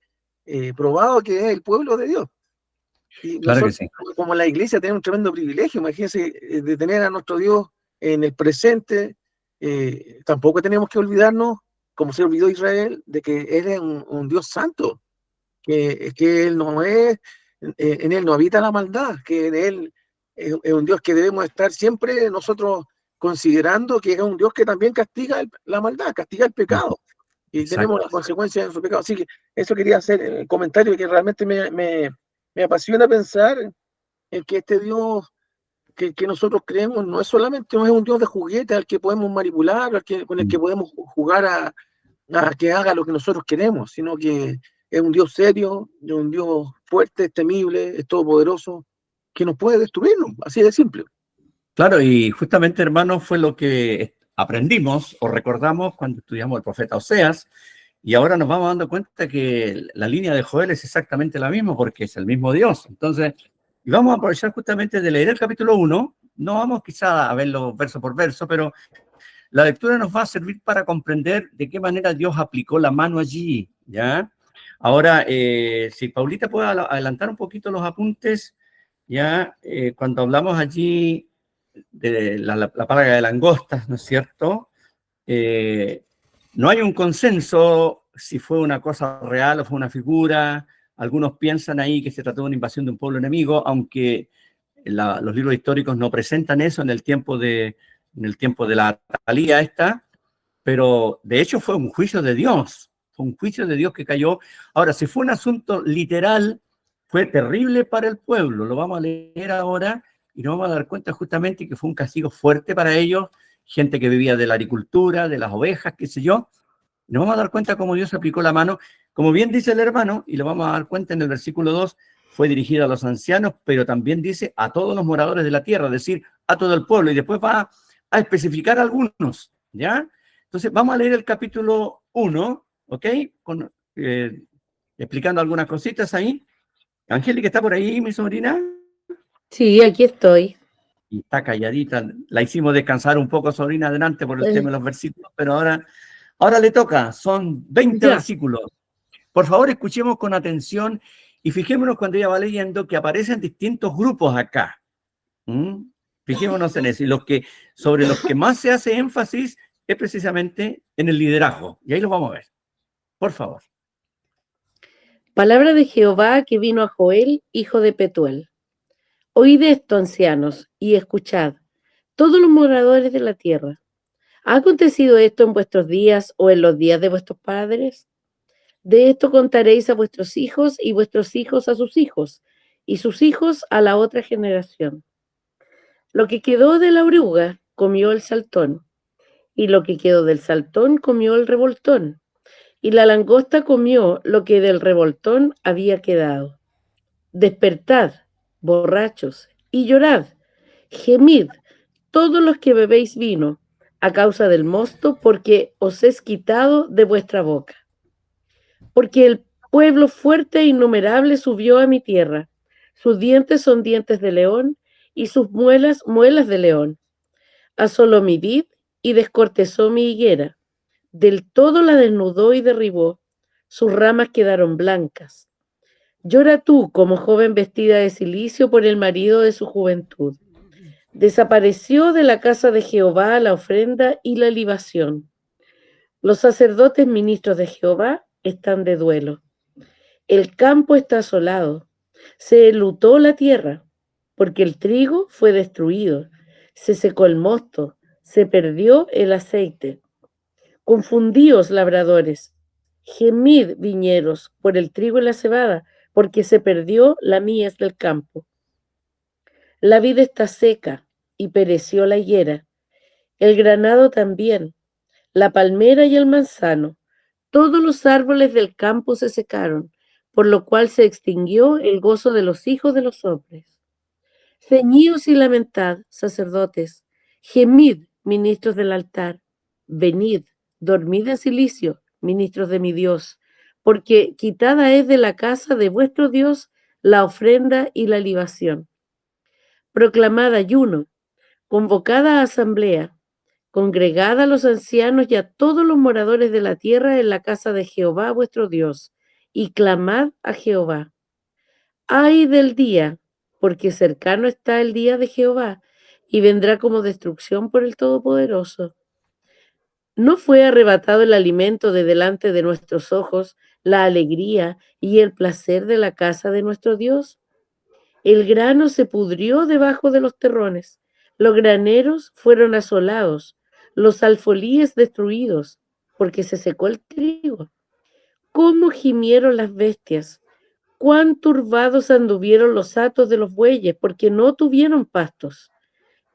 probado que es el pueblo de Dios. Y Claro que nosotros, sí. como la iglesia, tenemos un tremendo privilegio. Imagínense de tener a nuestro Dios en el presente. Tampoco tenemos que olvidarnos, como se olvidó Israel, de que Él es un Dios santo, que Él no es, en Él no habita la maldad, que en Él es un Dios que debemos estar siempre nosotros considerando que es un Dios que también castiga la maldad, castiga el pecado. Y Exacto. tenemos las consecuencias de su pecado. Así que eso quería hacer el comentario que realmente me apasiona pensar en que este Dios que nosotros creemos no es solamente un Dios de juguete al que podemos manipular, con el que podemos jugar a que haga lo que nosotros queremos, sino que es un Dios serio, un Dios fuerte, temible, es todopoderoso, que nos puede destruirnos, así de simple. Claro, y justamente, hermano, fue lo que aprendimos o recordamos cuando estudiamos el profeta Oseas, y ahora nos vamos dando cuenta que la línea de Joel es exactamente la misma porque es el mismo Dios. Entonces, y vamos a aprovechar justamente de leer el capítulo 1, no vamos quizá a verlo verso por verso, pero la lectura nos va a servir para comprender de qué manera Dios aplicó la mano allí, ¿ya? Ahora, si Paulita puede adelantar un poquito los apuntes, ya, cuando hablamos allí de la plaga de langostas, ¿no es cierto? No hay un consenso si fue una cosa real o fue una figura. Algunos piensan ahí que se trató de una invasión de un pueblo enemigo, aunque los libros históricos no presentan eso en el tiempo de la Talía esta, pero de hecho fue un juicio de Dios, fue un juicio de Dios que cayó. Ahora, si fue un asunto literal, fue terrible para el pueblo, lo vamos a leer ahora y nos vamos a dar cuenta justamente que fue un castigo fuerte para ellos, gente que vivía de la agricultura, de las ovejas, qué sé yo. Nos vamos a dar cuenta cómo Dios aplicó la mano, como bien dice el hermano, y lo vamos a dar cuenta en el versículo 2, fue dirigida a los ancianos, pero también dice a todos los moradores de la tierra, es decir, a todo el pueblo, y después va a especificar algunos, ¿ya? Entonces, vamos a leer el capítulo 1, ¿ok? Explicando algunas cositas ahí. Angélica, ¿está por ahí, mi sobrina? Sí, aquí estoy. Y está calladita. La hicimos descansar un poco, sobrina, adelante por el tema de los versículos, pero ahora le toca. Son 20 Ya. versículos. Por favor, escuchemos con atención Y fijémonos cuando ella va leyendo que aparecen distintos grupos acá. Fijémonos en eso. Y sobre los que más se hace énfasis es precisamente en el liderazgo. Y ahí lo vamos a ver. Por favor. Palabra de Jehová que vino a Joel, hijo de Petuel. Oíd esto, ancianos, y escuchad, todos los moradores de la tierra. ¿Ha acontecido esto en vuestros días o en los días de vuestros padres? De esto contaréis a vuestros hijos y vuestros hijos a sus hijos, y sus hijos a la otra generación. Lo que quedó de la oruga comió el saltón, y lo que quedó del saltón comió el revoltón, y la langosta comió lo que del revoltón había quedado. Despertad, borrachos, y llorad, gemid, todos los que bebéis vino, a causa del mosto, porque os es quitado de vuestra boca. Porque el pueblo fuerte e innumerable subió a mi tierra, sus dientes son dientes de león, y sus muelas, muelas de león. Asoló mi vid y descortezó mi higuera, del todo la desnudó y derribó, sus ramas quedaron blancas. Llora tú como joven vestida de cilicio por el marido de su juventud. Desapareció de la casa de Jehová la ofrenda y la libación. Los sacerdotes ministros de Jehová están de duelo. El campo está asolado. Se enlutó la tierra, porque el trigo fue destruido. Se secó el mosto, se perdió el aceite. Confundíos, labradores. Gemid, viñeros, por el trigo y la cebada, porque se perdió la mies del campo. La vid está seca y pereció la higuera. El granado también, la palmera y el manzano. Todos los árboles del campo se secaron, por lo cual se extinguió el gozo de los hijos de los hombres. Ceñíos y lamentad, sacerdotes. Gemid, ministros del altar. Venid, dormid en silicio, ministros de mi Dios, porque quitada es de la casa de vuestro Dios la ofrenda y la libación. Proclamad ayuno, convocada a asamblea, congregad a los ancianos y a todos los moradores de la tierra en la casa de Jehová vuestro Dios, y clamad a Jehová. Ay del día, porque cercano está el día de Jehová, y vendrá como destrucción por el Todopoderoso. ¿No fue arrebatado el alimento de delante de nuestros ojos, la alegría y el placer de la casa de nuestro Dios? El grano se pudrió debajo de los terrones, los graneros fueron asolados, los alfolíes destruidos, porque se secó el trigo. ¿Cómo gimieron las bestias? Cuán turbados anduvieron los hatos de los bueyes, porque no tuvieron pastos.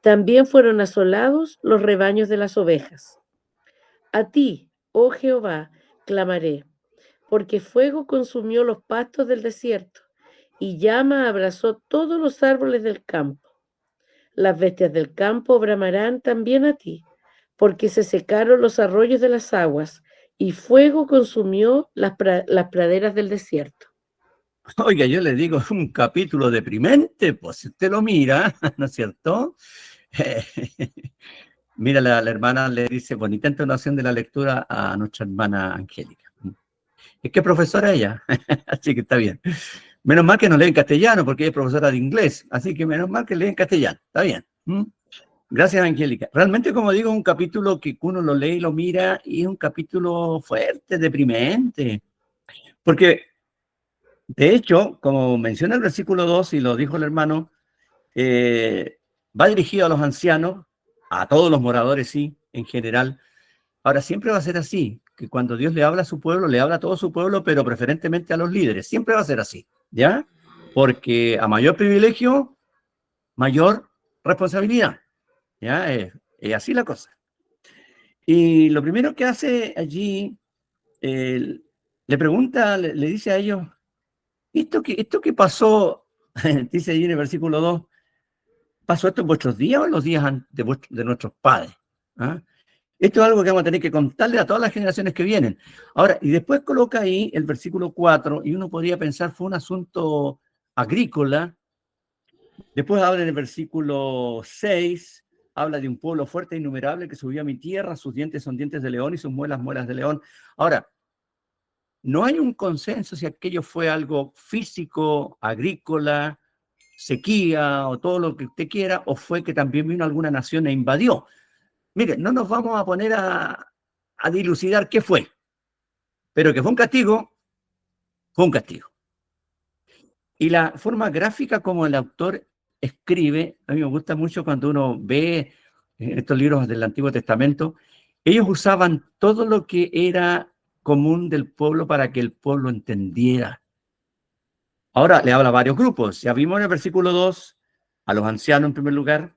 También fueron asolados los rebaños de las ovejas. A ti, oh Jehová, clamaré, porque fuego consumió los pastos del desierto, y llama abrazó todos los árboles del campo. Las bestias del campo bramarán también a ti, porque se secaron los arroyos de las aguas, y fuego consumió las praderas del desierto. Oiga, yo le digo, es un capítulo deprimente, pues si usted lo mira, ¿no es cierto? Mira, la hermana le dice, bonita entonación de la lectura a nuestra hermana Angélica. Es que es profesora ella, así que está bien. Menos mal que no lee en castellano, porque ella es profesora de inglés, así que menos mal que lee en castellano, está bien. Gracias, Angélica. Realmente, como digo, es un capítulo que uno lo lee y lo mira, y es un capítulo fuerte, deprimente. Porque, de hecho, como menciona el versículo 2, y lo dijo el hermano, va dirigido a los ancianos, a todos los moradores, sí, en general. Ahora, siempre va a ser así, que cuando Dios le habla a su pueblo, le habla a todo su pueblo, pero preferentemente a los líderes. Siempre va a ser así, ¿ya? Porque a mayor privilegio, mayor responsabilidad, ¿ya? Es así la cosa. Y lo primero que hace allí, le pregunta, le dice a ellos, ¿esto que pasó, dice allí en el versículo 2, ¿pasó esto en vuestros días o en los días de nuestros padres? ¿Ah? Esto es algo que vamos a tener que contarle a todas las generaciones que vienen. Ahora, y después coloca ahí el versículo 4, y uno podría pensar fue un asunto agrícola. Después habla en el versículo 6, habla de un pueblo fuerte e innumerable que subió a mi tierra, sus dientes son dientes de león y sus muelas, muelas de león. Ahora, no hay un consenso si aquello fue algo físico, agrícola, sequía o todo lo que usted quiera, o fue que también vino alguna nación e invadió. Mire, no nos vamos a poner a dilucidar qué fue, pero que fue un castigo, fue un castigo. Y la forma gráfica como el autor escribe, a mí me gusta mucho cuando uno ve estos libros del Antiguo Testamento, ellos usaban todo lo que era común del pueblo para que el pueblo entendiera. Ahora le habla a varios grupos. Ya vimos en el versículo 2 a los ancianos en primer lugar,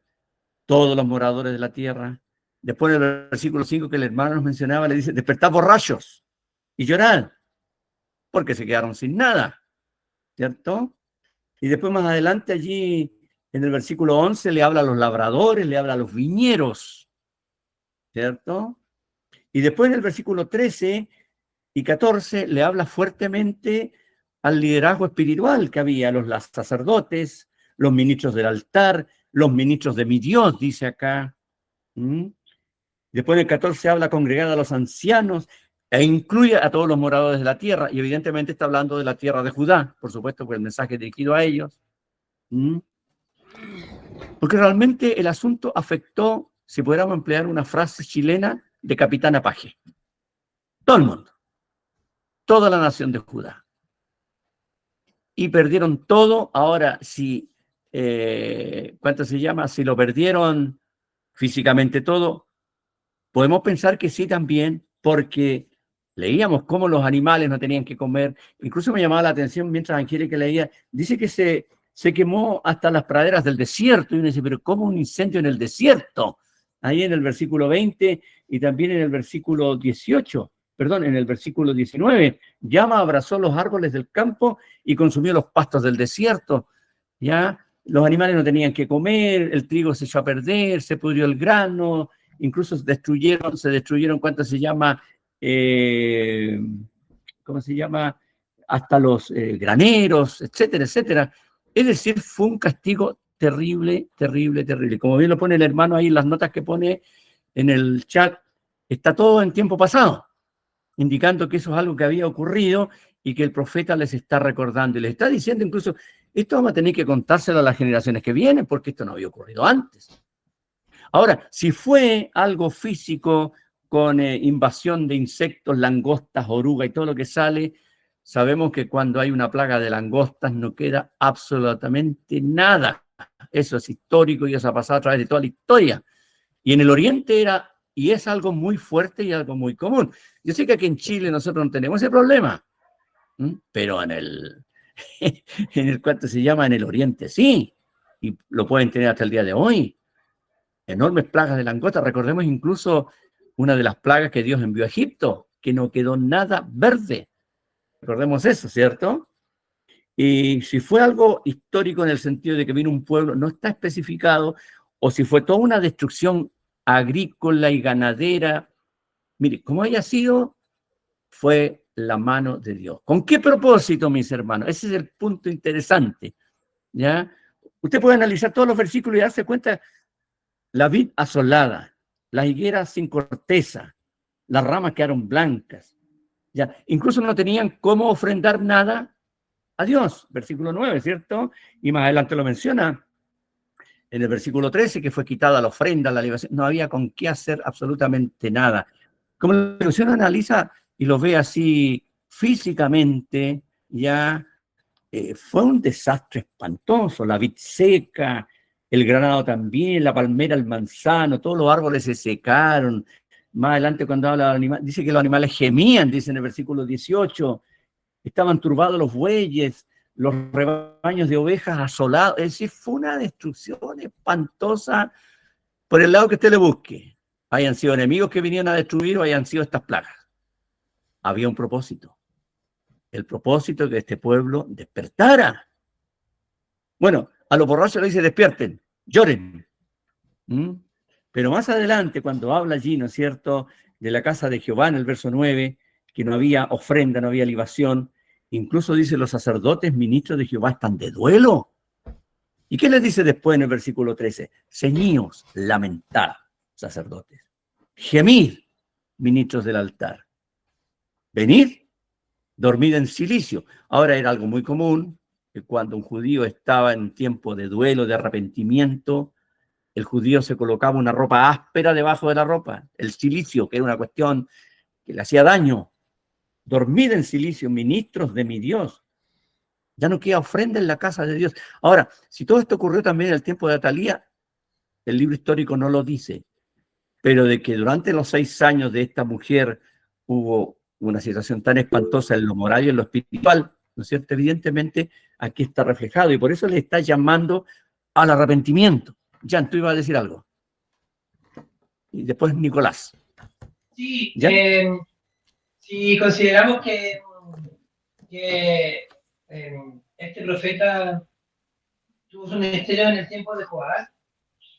todos los moradores de la tierra. Después en el versículo 5 que el hermano nos mencionaba, le dice, despertad borrachos y llorad, porque se quedaron sin nada, ¿cierto? Y después más adelante allí en el versículo 11 le habla a los labradores, le habla a los viñeros, ¿cierto? Y después en el versículo 13 y 14 le habla fuertemente al liderazgo espiritual que había, los sacerdotes, los ministros del altar, los ministros de mi Dios, dice acá. Después en el 14 habla congregada a los ancianos e incluye a todos los moradores de la tierra, y evidentemente está hablando de la tierra de Judá, por supuesto, porque el mensaje es dirigido a ellos. Porque realmente el asunto afectó, si pudiéramos emplear una frase chilena, de capitán a paje. Todo el mundo. Toda la nación de Judá. Y perdieron todo. Ahora, si, ¿cuánto se llama? Si lo perdieron físicamente todo, podemos pensar que sí también, porque leíamos cómo los animales no tenían que comer. Incluso me llamaba la atención mientras Angélica leía, dice que se quemó hasta las praderas del desierto. Y uno dice, pero ¿cómo un incendio en el desierto? Ahí en el versículo 20 y también en el versículo 18, perdón, en el versículo 19, llama, abrazó los árboles del campo y consumió los pastos del desierto. Ya los animales no tenían que comer, el trigo se echó a perder, se pudrió el grano, incluso se destruyeron, ¿cuánto se llama? ¿Cómo se llama? Hasta los graneros, etcétera, etcétera. Es decir, fue un castigo terrible, terrible, terrible. Como bien lo pone el hermano ahí en las notas que pone en el chat, está todo en tiempo pasado, indicando que eso es algo que había ocurrido y que el profeta les está recordando. Y les está diciendo incluso, esto vamos a tener que contárselo a las generaciones que vienen, porque esto no había ocurrido antes. Ahora, si fue algo físico con invasión de insectos, langostas, oruga y todo lo que sale, sabemos que cuando hay una plaga de langostas no queda absolutamente nada. Eso es histórico y eso ha pasado a través de toda la historia. Y en el Oriente era, y es algo muy fuerte y algo muy común. Yo sé que aquí en Chile nosotros no tenemos ese problema, pero en el ¿cuánto se llama? En el Oriente sí, y lo pueden tener hasta el día de hoy. Enormes plagas de langostas. Recordemos incluso una de las plagas que Dios envió a Egipto, que no quedó nada verde. Recordemos eso, ¿cierto? Y si fue algo histórico en el sentido de que vino un pueblo, no está especificado, o si fue toda una destrucción agrícola y ganadera, mire, como haya sido, fue la mano de Dios. ¿Con qué propósito, mis hermanos? Ese es el punto interesante, ¿ya? Usted puede analizar todos los versículos y darse cuenta, la vid asolada, las higueras sin corteza, las ramas quedaron blancas, ¿ya? Incluso no tenían cómo ofrendar nada a Dios, versículo 9, ¿cierto? Y más adelante lo menciona en el versículo 13, que fue quitada la ofrenda, la libación, no había con qué hacer absolutamente nada. Como la Constitución analiza y lo ve así físicamente, ya fue un desastre espantoso, la vid seca, el granado también, la palmera, el manzano, todos los árboles se secaron. Más adelante cuando habla de animales, dice que los animales gemían, dice en el versículo 18, estaban turbados los bueyes, los rebaños de ovejas asolados. Es decir, fue una destrucción espantosa por el lado que usted le busque. Hayan sido enemigos que vinieron a destruir o hayan sido estas plagas. Había un propósito. El propósito de que este pueblo despertara. Bueno, a los borrachos le dice despierten, lloren. Pero más adelante, cuando habla allí, ¿no es cierto?, de la casa de Jehová en el verso 9, que no había ofrenda, no había libación, incluso dice los sacerdotes, ministros de Jehová están de duelo. ¿Y qué les dice después en el versículo 13? Ceñíos, lamentad, sacerdotes. Gemid, ministros del altar. Venid dormida en cilicio. Ahora era algo muy común que cuando un judío estaba en tiempo de duelo, de arrepentimiento, el judío se colocaba una ropa áspera debajo de la ropa, el cilicio, que era una cuestión que le hacía daño. Dormida en cilicio, ministros de mi Dios. Ya no queda ofrenda en la casa de Dios. Ahora, si todo esto ocurrió también en el tiempo de Atalía, el libro histórico no lo dice, pero de que durante los 6 años de esta mujer hubo una situación tan espantosa en lo moral y en lo espiritual, ¿no es cierto? Evidentemente, aquí está reflejado y por eso le está llamando al arrepentimiento. Jan, tú ibas a decir algo. Y después Nicolás. Sí, ¿Ya? si consideramos que este profeta tuvo su ministerio en el tiempo de Joás,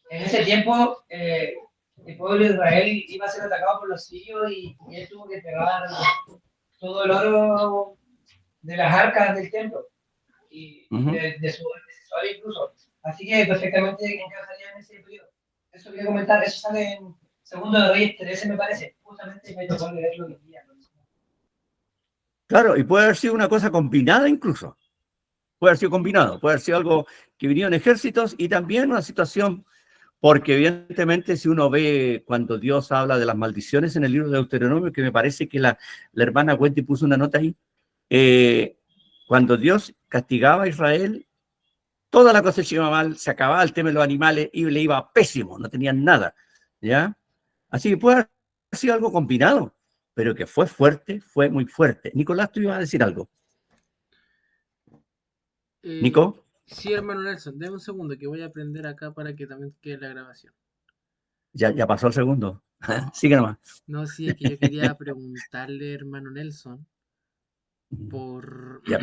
en ese tiempo el pueblo de Israel iba a ser atacado por los sirios y él tuvo que pegar todo el oro de las arcas del templo y de su accesorio incluso. Así que perfectamente encajaría en ese periodo. Eso quería comentar, eso sale en Segundo de Reyes 13, me parece. Justamente me tocó leerlo hoy día. Claro, y puede haber sido una cosa combinada incluso. Puede haber sido combinado, puede haber sido algo que vinieron ejércitos y también una situación, porque evidentemente si uno ve cuando Dios habla de las maldiciones en el libro de Deuteronomio, que me parece que la hermana Wendy puso una nota ahí, cuando Dios castigaba a Israel, toda la cosecha iba mal, se acababa el tema de los animales y le iba pésimo, no tenían nada, ¿ya? Así que puede haber sido algo combinado, pero que fue fuerte, fue muy fuerte. Nicolás, tú ibas a decir algo. ¿Nico? Sí, hermano Nelson, déme un segundo que voy a aprender acá para que también quede la grabación. Ya pasó el segundo. Sigue nomás. No, sí, es que yo quería preguntarle, hermano Nelson, por... Ya,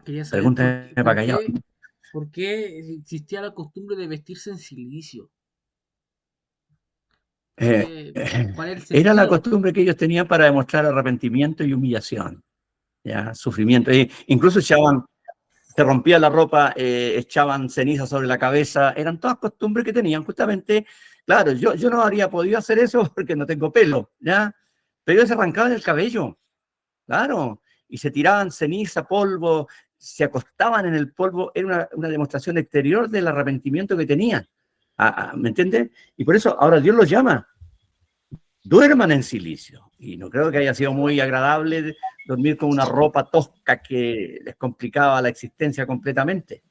Quería saber pregúntame para callado. por qué existía la costumbre de vestirse en silicio. ¿Cuál es el Era la sentido? costumbre que ellos tenían para demostrar arrepentimiento y humillación, ¿ya? Sufrimiento. Incluso echaban, se rompía la ropa, echaban ceniza sobre la cabeza, eran todas costumbres que tenían justamente. Claro, yo no habría podido hacer eso porque no tengo pelo, ¿ya? Pero ellos se arrancaban el cabello, claro, y se tiraban ceniza, polvo, se acostaban en el polvo, era una demostración exterior del arrepentimiento que tenían, ¿me entiendes? Y por eso ahora Dios los llama, duerman en silicio, y no creo que haya sido muy agradable dormir con una ropa tosca que les complicaba la existencia completamente.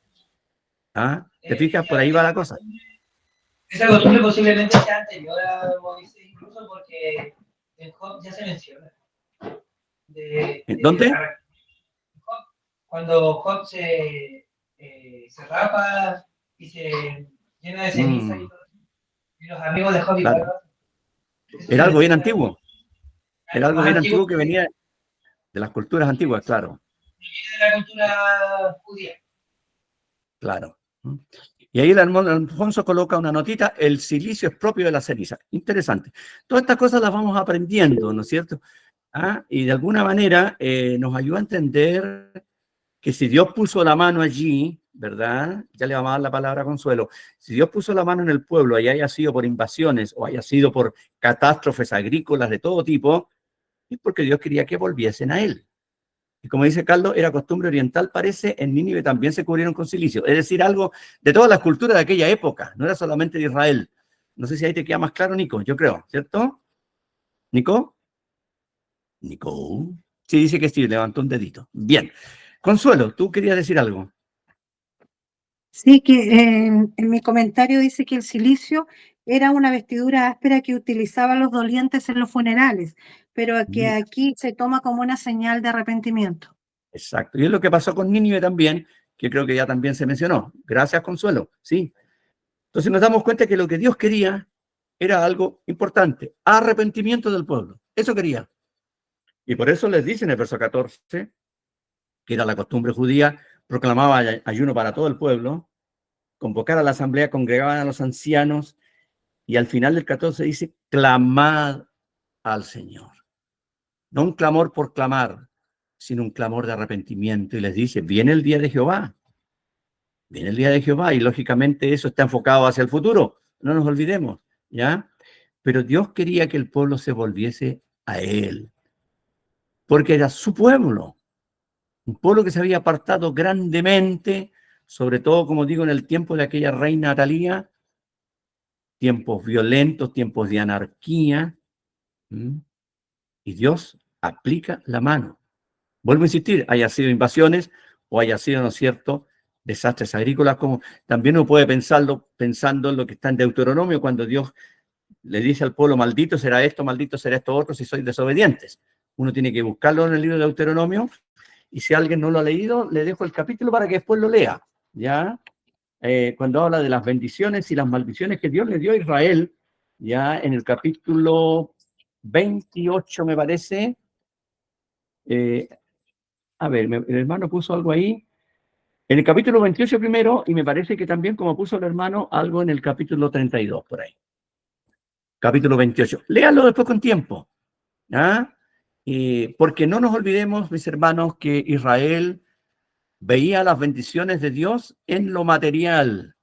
¿Ah? ¿Te fijas? Por ahí va la cosa. Esa costumbre posiblemente sea anterior a Moisés, incluso porque en Job ya se menciona. ¿Dónde? Cuando Job se rapa y se llena de ceniza y todo. Y los amigos de Job igual. Claro. Era algo bien antiguo. Era algo bien antiguo que venía de las culturas antiguas, claro. De la cultura judía. Claro. Y ahí el hermano Alfonso coloca una notita, el silicio es propio de la ceniza. Interesante. Todas estas cosas las vamos aprendiendo, ¿no es cierto? Y de alguna manera nos ayuda a entender que si Dios puso la mano allí, ¿verdad? Ya le vamos a dar la palabra a Consuelo. Si Dios puso la mano en el pueblo y haya sido por invasiones o haya sido por catástrofes agrícolas de todo tipo, es porque Dios quería que volviesen a Él. Y como dice Carlos, era costumbre oriental, parece, en Nínive también se cubrieron con silicio. Es decir, algo de todas las culturas de aquella época, no era solamente de Israel. No sé si ahí te queda más claro, Nico, yo creo, ¿cierto? ¿Nico? ¿Nico? Sí, dice que sí, levantó un dedito. Bien. Consuelo, ¿tú querías decir algo? Sí, que en mi comentario dice que el cilicio era una vestidura áspera que utilizaban los dolientes en los funerales, pero que aquí se toma como una señal de arrepentimiento. Exacto. Y es lo que pasó con Nínive también, que creo que ya también se mencionó. Gracias, Consuelo. Sí. Entonces nos damos cuenta que lo que Dios quería era algo importante, arrepentimiento del pueblo. Eso quería. Y por eso les dice en el verso 14, que era la costumbre judía, proclamaba ayuno para todo el pueblo, convocar a la asamblea, congregaban a los ancianos, y al final del 14 dice, clamad al Señor. No un clamor por clamar, sino un clamor de arrepentimiento. Y les dice, viene el día de Jehová. Viene el día de Jehová, y lógicamente eso está enfocado hacia el futuro. No nos olvidemos, ¿ya? Pero Dios quería que el pueblo se volviese a Él. porque era su pueblo, un pueblo que se había apartado grandemente, sobre todo, como digo, en el tiempo de aquella reina Atalía, tiempos violentos, tiempos de anarquía, y Dios aplica la mano. Vuelvo a insistir, haya sido invasiones o haya sido, ¿no es cierto?, desastres agrícolas, como también uno puede pensando en lo que está en Deuteronomio, cuando Dios le dice al pueblo, maldito será esto otro, si sois desobedientes. Uno tiene que buscarlo en el libro de Deuteronomio, y si alguien no lo ha leído, le dejo el capítulo para que después lo lea, ¿ya? Cuando habla de las bendiciones y las maldiciones que Dios le dio a Israel, ya en el capítulo 28, me parece. A ver, el hermano puso algo ahí. En el capítulo 28 primero, y me parece que también, como puso el hermano, algo en el capítulo 32, por ahí. Capítulo 28. Léanlo después con tiempo. ¿Ah? Porque no nos olvidemos, mis hermanos, que Israel veía las bendiciones de Dios en lo material.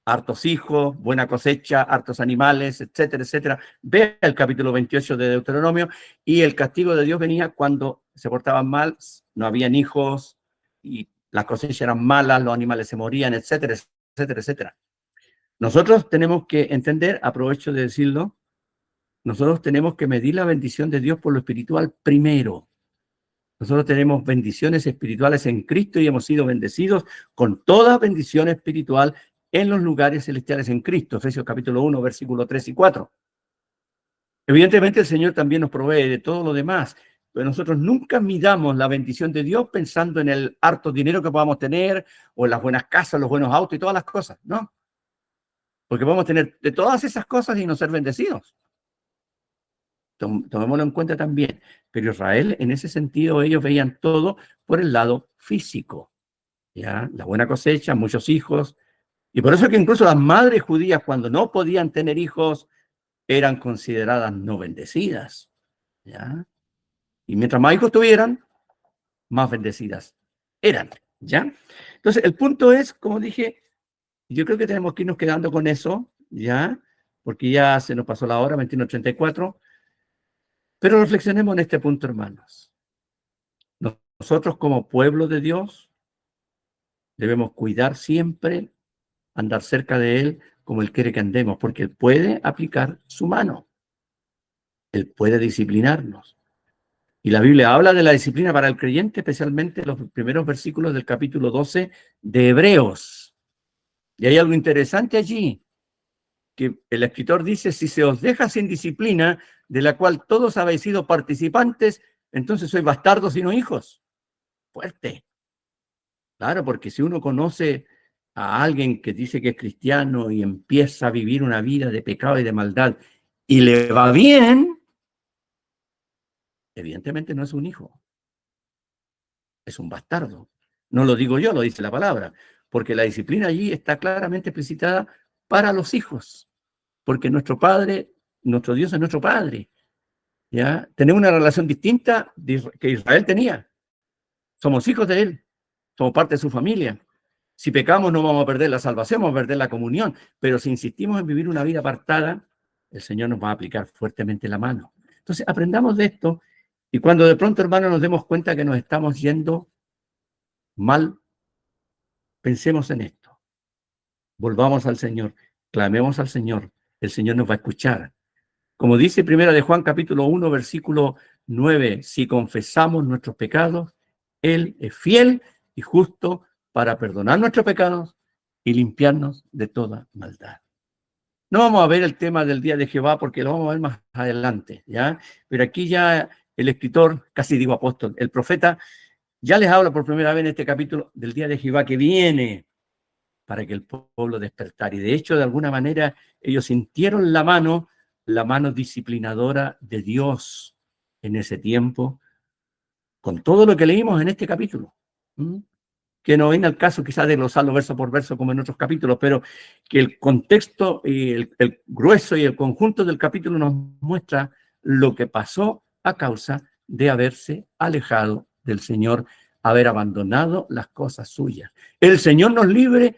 Hartos hijos, buena cosecha, hartos animales, etcétera, etcétera. Ve el capítulo 28 de Deuteronomio, y el castigo de Dios venía cuando se portaban mal, no habían hijos, y las cosechas eran malas, los animales se morían, etcétera, etcétera, etcétera. Nosotros tenemos que entender, aprovecho de decirlo, nosotros tenemos que medir la bendición de Dios por lo espiritual primero. Nosotros tenemos bendiciones espirituales en Cristo y hemos sido bendecidos con toda bendición espiritual en los lugares celestiales en Cristo. Efesios capítulo 1, versículos 3 y 4. Evidentemente el Señor también nos provee de todo lo demás, pero nosotros nunca midamos la bendición de Dios pensando en el harto dinero que podamos tener, o en las buenas casas, los buenos autos y todas las cosas, ¿no? Porque podemos tener de todas esas cosas y no ser bendecidos. Tomémoslo en cuenta también. Pero Israel, en ese sentido, ellos veían todo por el lado físico, ¿ya? La buena cosecha, muchos hijos. Y por eso que incluso las madres judías, cuando no podían tener hijos, eran consideradas no bendecidas, ¿ya? Y mientras más hijos tuvieran, más bendecidas eran, ¿ya? Entonces, el punto es, como dije, yo creo que tenemos que irnos quedando con eso, ¿ya? Porque ya se nos pasó la hora, 21:34. Pero reflexionemos en este punto, hermanos. Nosotros como pueblo de Dios debemos cuidar siempre, andar cerca de Él como Él quiere que andemos, porque Él puede aplicar su mano. Él puede disciplinarnos. Y la Biblia habla de la disciplina para el creyente, especialmente en los primeros versículos del capítulo 12 de Hebreos. Y hay algo interesante allí, que el escritor dice, si se os deja sin disciplina, de la cual todos habéis sido participantes, entonces sois bastardos y no hijos. Fuerte. Claro, porque si uno conoce a alguien que dice que es cristiano y empieza a vivir una vida de pecado y de maldad y le va bien, evidentemente no es un hijo. Es un bastardo. No lo digo yo, lo dice la palabra, porque la disciplina allí está claramente explicitada para los hijos, porque nuestro Padre, nuestro Dios es nuestro Padre, ¿ya? Tenemos una relación distinta que Israel tenía. Somos hijos de Él, somos parte de su familia. Si pecamos no vamos a perder la salvación, vamos a perder la comunión, pero si insistimos en vivir una vida apartada, el Señor nos va a aplicar fuertemente la mano. Entonces, aprendamos de esto, y cuando de pronto, hermanos, nos demos cuenta que nos estamos yendo mal, pensemos en esto. Volvamos al Señor, clamemos al Señor, el Señor nos va a escuchar. Como dice Primera de Juan, capítulo 1, versículo 9, si confesamos nuestros pecados, Él es fiel y justo para perdonar nuestros pecados y limpiarnos de toda maldad. No vamos a ver el tema del día de Jehová porque lo vamos a ver más adelante, ¿ya? Pero aquí ya el escritor, casi digo apóstol, el profeta, ya les habla por primera vez en este capítulo del día de Jehová que viene para que el pueblo despertara. Y de hecho, de alguna manera, ellos sintieron la mano disciplinadora de Dios en ese tiempo, con todo lo que leímos en este capítulo. Que no viene al caso quizás de glosarlo verso por verso como en otros capítulos, pero que el contexto y el grueso y el conjunto del capítulo nos muestra lo que pasó a causa de haberse alejado del Señor, haber abandonado las cosas suyas. El Señor nos libre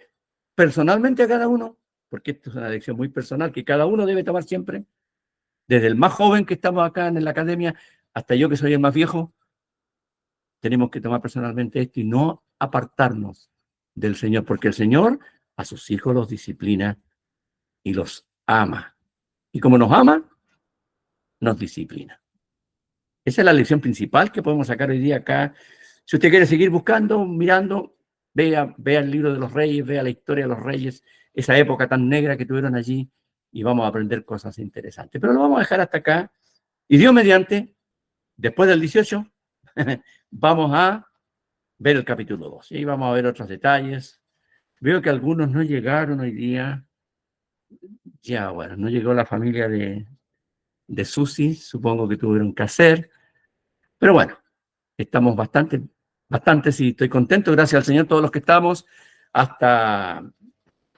personalmente a cada uno, porque esto es una lección muy personal que cada uno debe tomar siempre, desde el más joven que estamos acá en la academia hasta yo que soy el más viejo, tenemos que tomar personalmente esto y no apartarnos del Señor, porque el Señor a sus hijos los disciplina y los ama. Y como nos ama, nos disciplina. Esa es la lección principal que podemos sacar hoy día acá. Si usted quiere seguir buscando, mirando, vea el libro de los reyes, vea la historia de los reyes, esa época tan negra que tuvieron allí, y vamos a aprender cosas interesantes. Pero lo vamos a dejar hasta acá. Y Dios mediante, después del 18, vamos a ver el capítulo 2. Y ahí vamos a ver otros detalles. Veo que algunos no llegaron hoy día. Ya, bueno, no llegó la familia de Susi, supongo que tuvieron que hacer. Pero bueno, estamos bastante, sí, estoy contento, gracias al Señor, todos los que estamos, hasta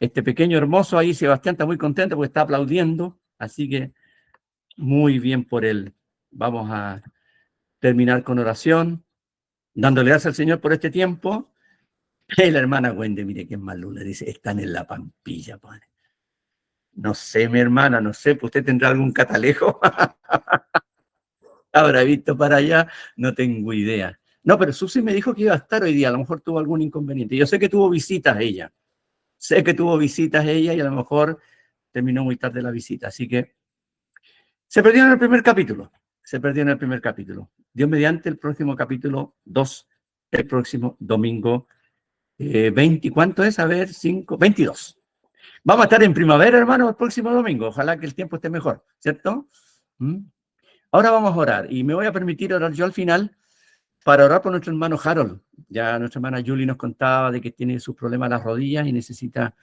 este pequeño hermoso ahí, Sebastián está muy contento porque está aplaudiendo, así que muy bien por él. Vamos a terminar con oración, dándole gracias al Señor por este tiempo. Y la hermana Wendy, mire qué mal le dice, están en la Pampilla, padre. No sé, mi hermana, no sé, ¿usted tendrá algún catalejo? Habrá visto para allá, no tengo idea. No, pero Susi me dijo que iba a estar hoy día, a lo mejor tuvo algún inconveniente. Yo sé que tuvo visitas ella, y a lo mejor terminó muy tarde la visita, así que se perdió en el primer capítulo, Dios mediante, el próximo capítulo 2, el próximo domingo 20, ¿cuánto es? A ver, 5, 22. Vamos a estar en primavera, hermano, el próximo domingo. Ojalá que el tiempo esté mejor, ¿cierto? Ahora vamos a orar y me voy a permitir orar yo al final para orar por nuestro hermano Harold. Ya nuestra hermana Julie nos contaba de que tiene sus problemas en las rodillas y necesita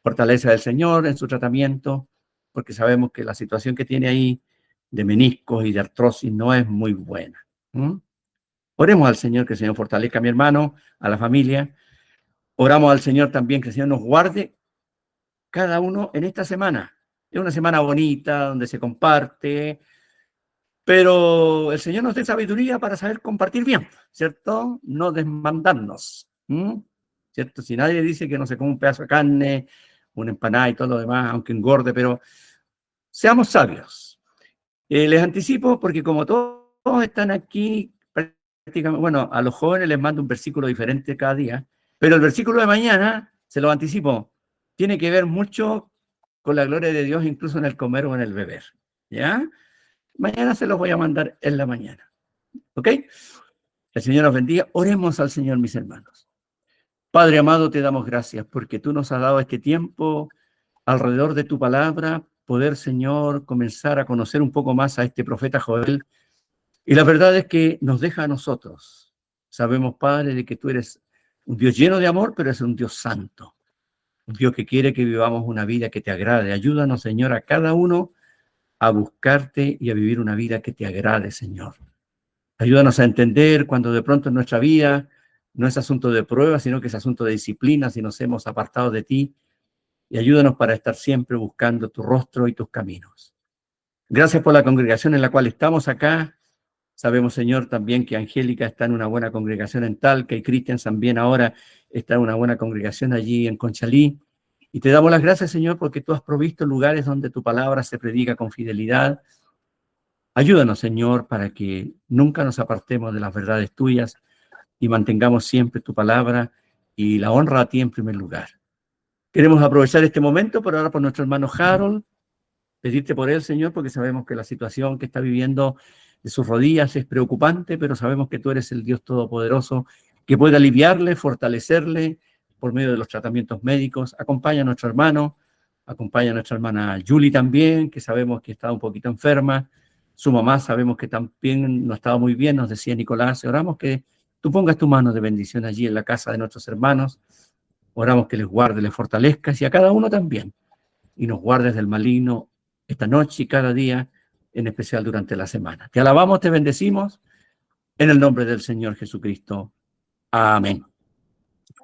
fortaleza del Señor en su tratamiento, porque sabemos que la situación que tiene ahí de meniscos y de artrosis no es muy buena. Oremos al Señor, que el Señor fortalezca a mi hermano, a la familia. Oramos al Señor también, que el Señor nos guarde cada uno en esta semana. Es una semana bonita, donde se comparte, pero el Señor nos dé sabiduría para saber compartir bien, ¿cierto? No desmandarnos, ¿cierto? Si nadie dice que no se come un pedazo de carne, una empanada y todo lo demás, aunque engorde, pero seamos sabios. Les anticipo, porque como todos están aquí, prácticamente, bueno, a los jóvenes les mando un versículo diferente cada día, pero el versículo de mañana, se lo anticipo, tiene que ver mucho con la gloria de Dios, incluso en el comer o en el beber, ¿ya? Mañana se los voy a mandar en la mañana, ¿ok? El Señor nos bendiga. Oremos al Señor, mis hermanos. Padre amado, te damos gracias porque tú nos has dado este tiempo alrededor de tu palabra, poder, Señor, comenzar a conocer un poco más a este profeta Joel. Y la verdad es que nos deja a nosotros. Sabemos, Padre, de que tú eres un Dios lleno de amor, pero es un Dios santo. Un Dios que quiere que vivamos una vida que te agrade. Ayúdanos, Señor, a cada uno a buscarte y a vivir una vida que te agrade, Señor. Ayúdanos a entender cuando de pronto en nuestra vida no es asunto de prueba, sino que es asunto de disciplina, si nos hemos apartado de ti. Y ayúdanos para estar siempre buscando tu rostro y tus caminos. Gracias por la congregación en la cual estamos acá. Sabemos, Señor, también que Angélica está en una buena congregación en Talca y Cristian también ahora está en una buena congregación allí en Conchalí. Y te damos las gracias, Señor, porque tú has provisto lugares donde tu palabra se predica con fidelidad. Ayúdanos, Señor, para que nunca nos apartemos de las verdades tuyas y mantengamos siempre tu palabra y la honra a ti en primer lugar. Queremos aprovechar este momento para orar por nuestro hermano Harold, pedirte por él, Señor, porque sabemos que la situación que está viviendo de sus rodillas es preocupante, pero sabemos que tú eres el Dios Todopoderoso que puede aliviarle, fortalecerle por medio de los tratamientos médicos. Acompaña a nuestro hermano, acompaña a nuestra hermana Julie también, que sabemos que está un poquito enferma. Su mamá sabemos que también no estaba muy bien, nos decía Nicolás. Oramos que tú pongas tu mano de bendición allí en la casa de nuestros hermanos. Oramos que les guarde, les fortalezcas y a cada uno también. Y nos guardes del maligno esta noche y cada día, en especial durante la semana. Te alabamos, te bendecimos, en el nombre del Señor Jesucristo. Amén.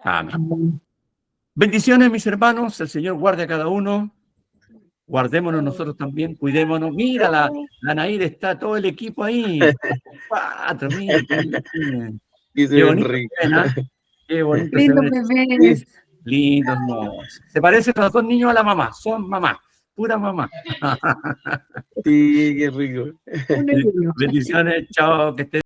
Amén. Bendiciones, mis hermanos. El Señor guarde a cada uno. Guardémonos nosotros también, cuidémonos. Mira, la Nair está todo el equipo ahí. 4, mira. Qué bonito. Qué bonito. Lindo bebé. Lindos, no. Se parecen los dos niños a la mamá. Son mamá. Pura mamá. Sí, qué rico. Bendiciones. Chao. Que estés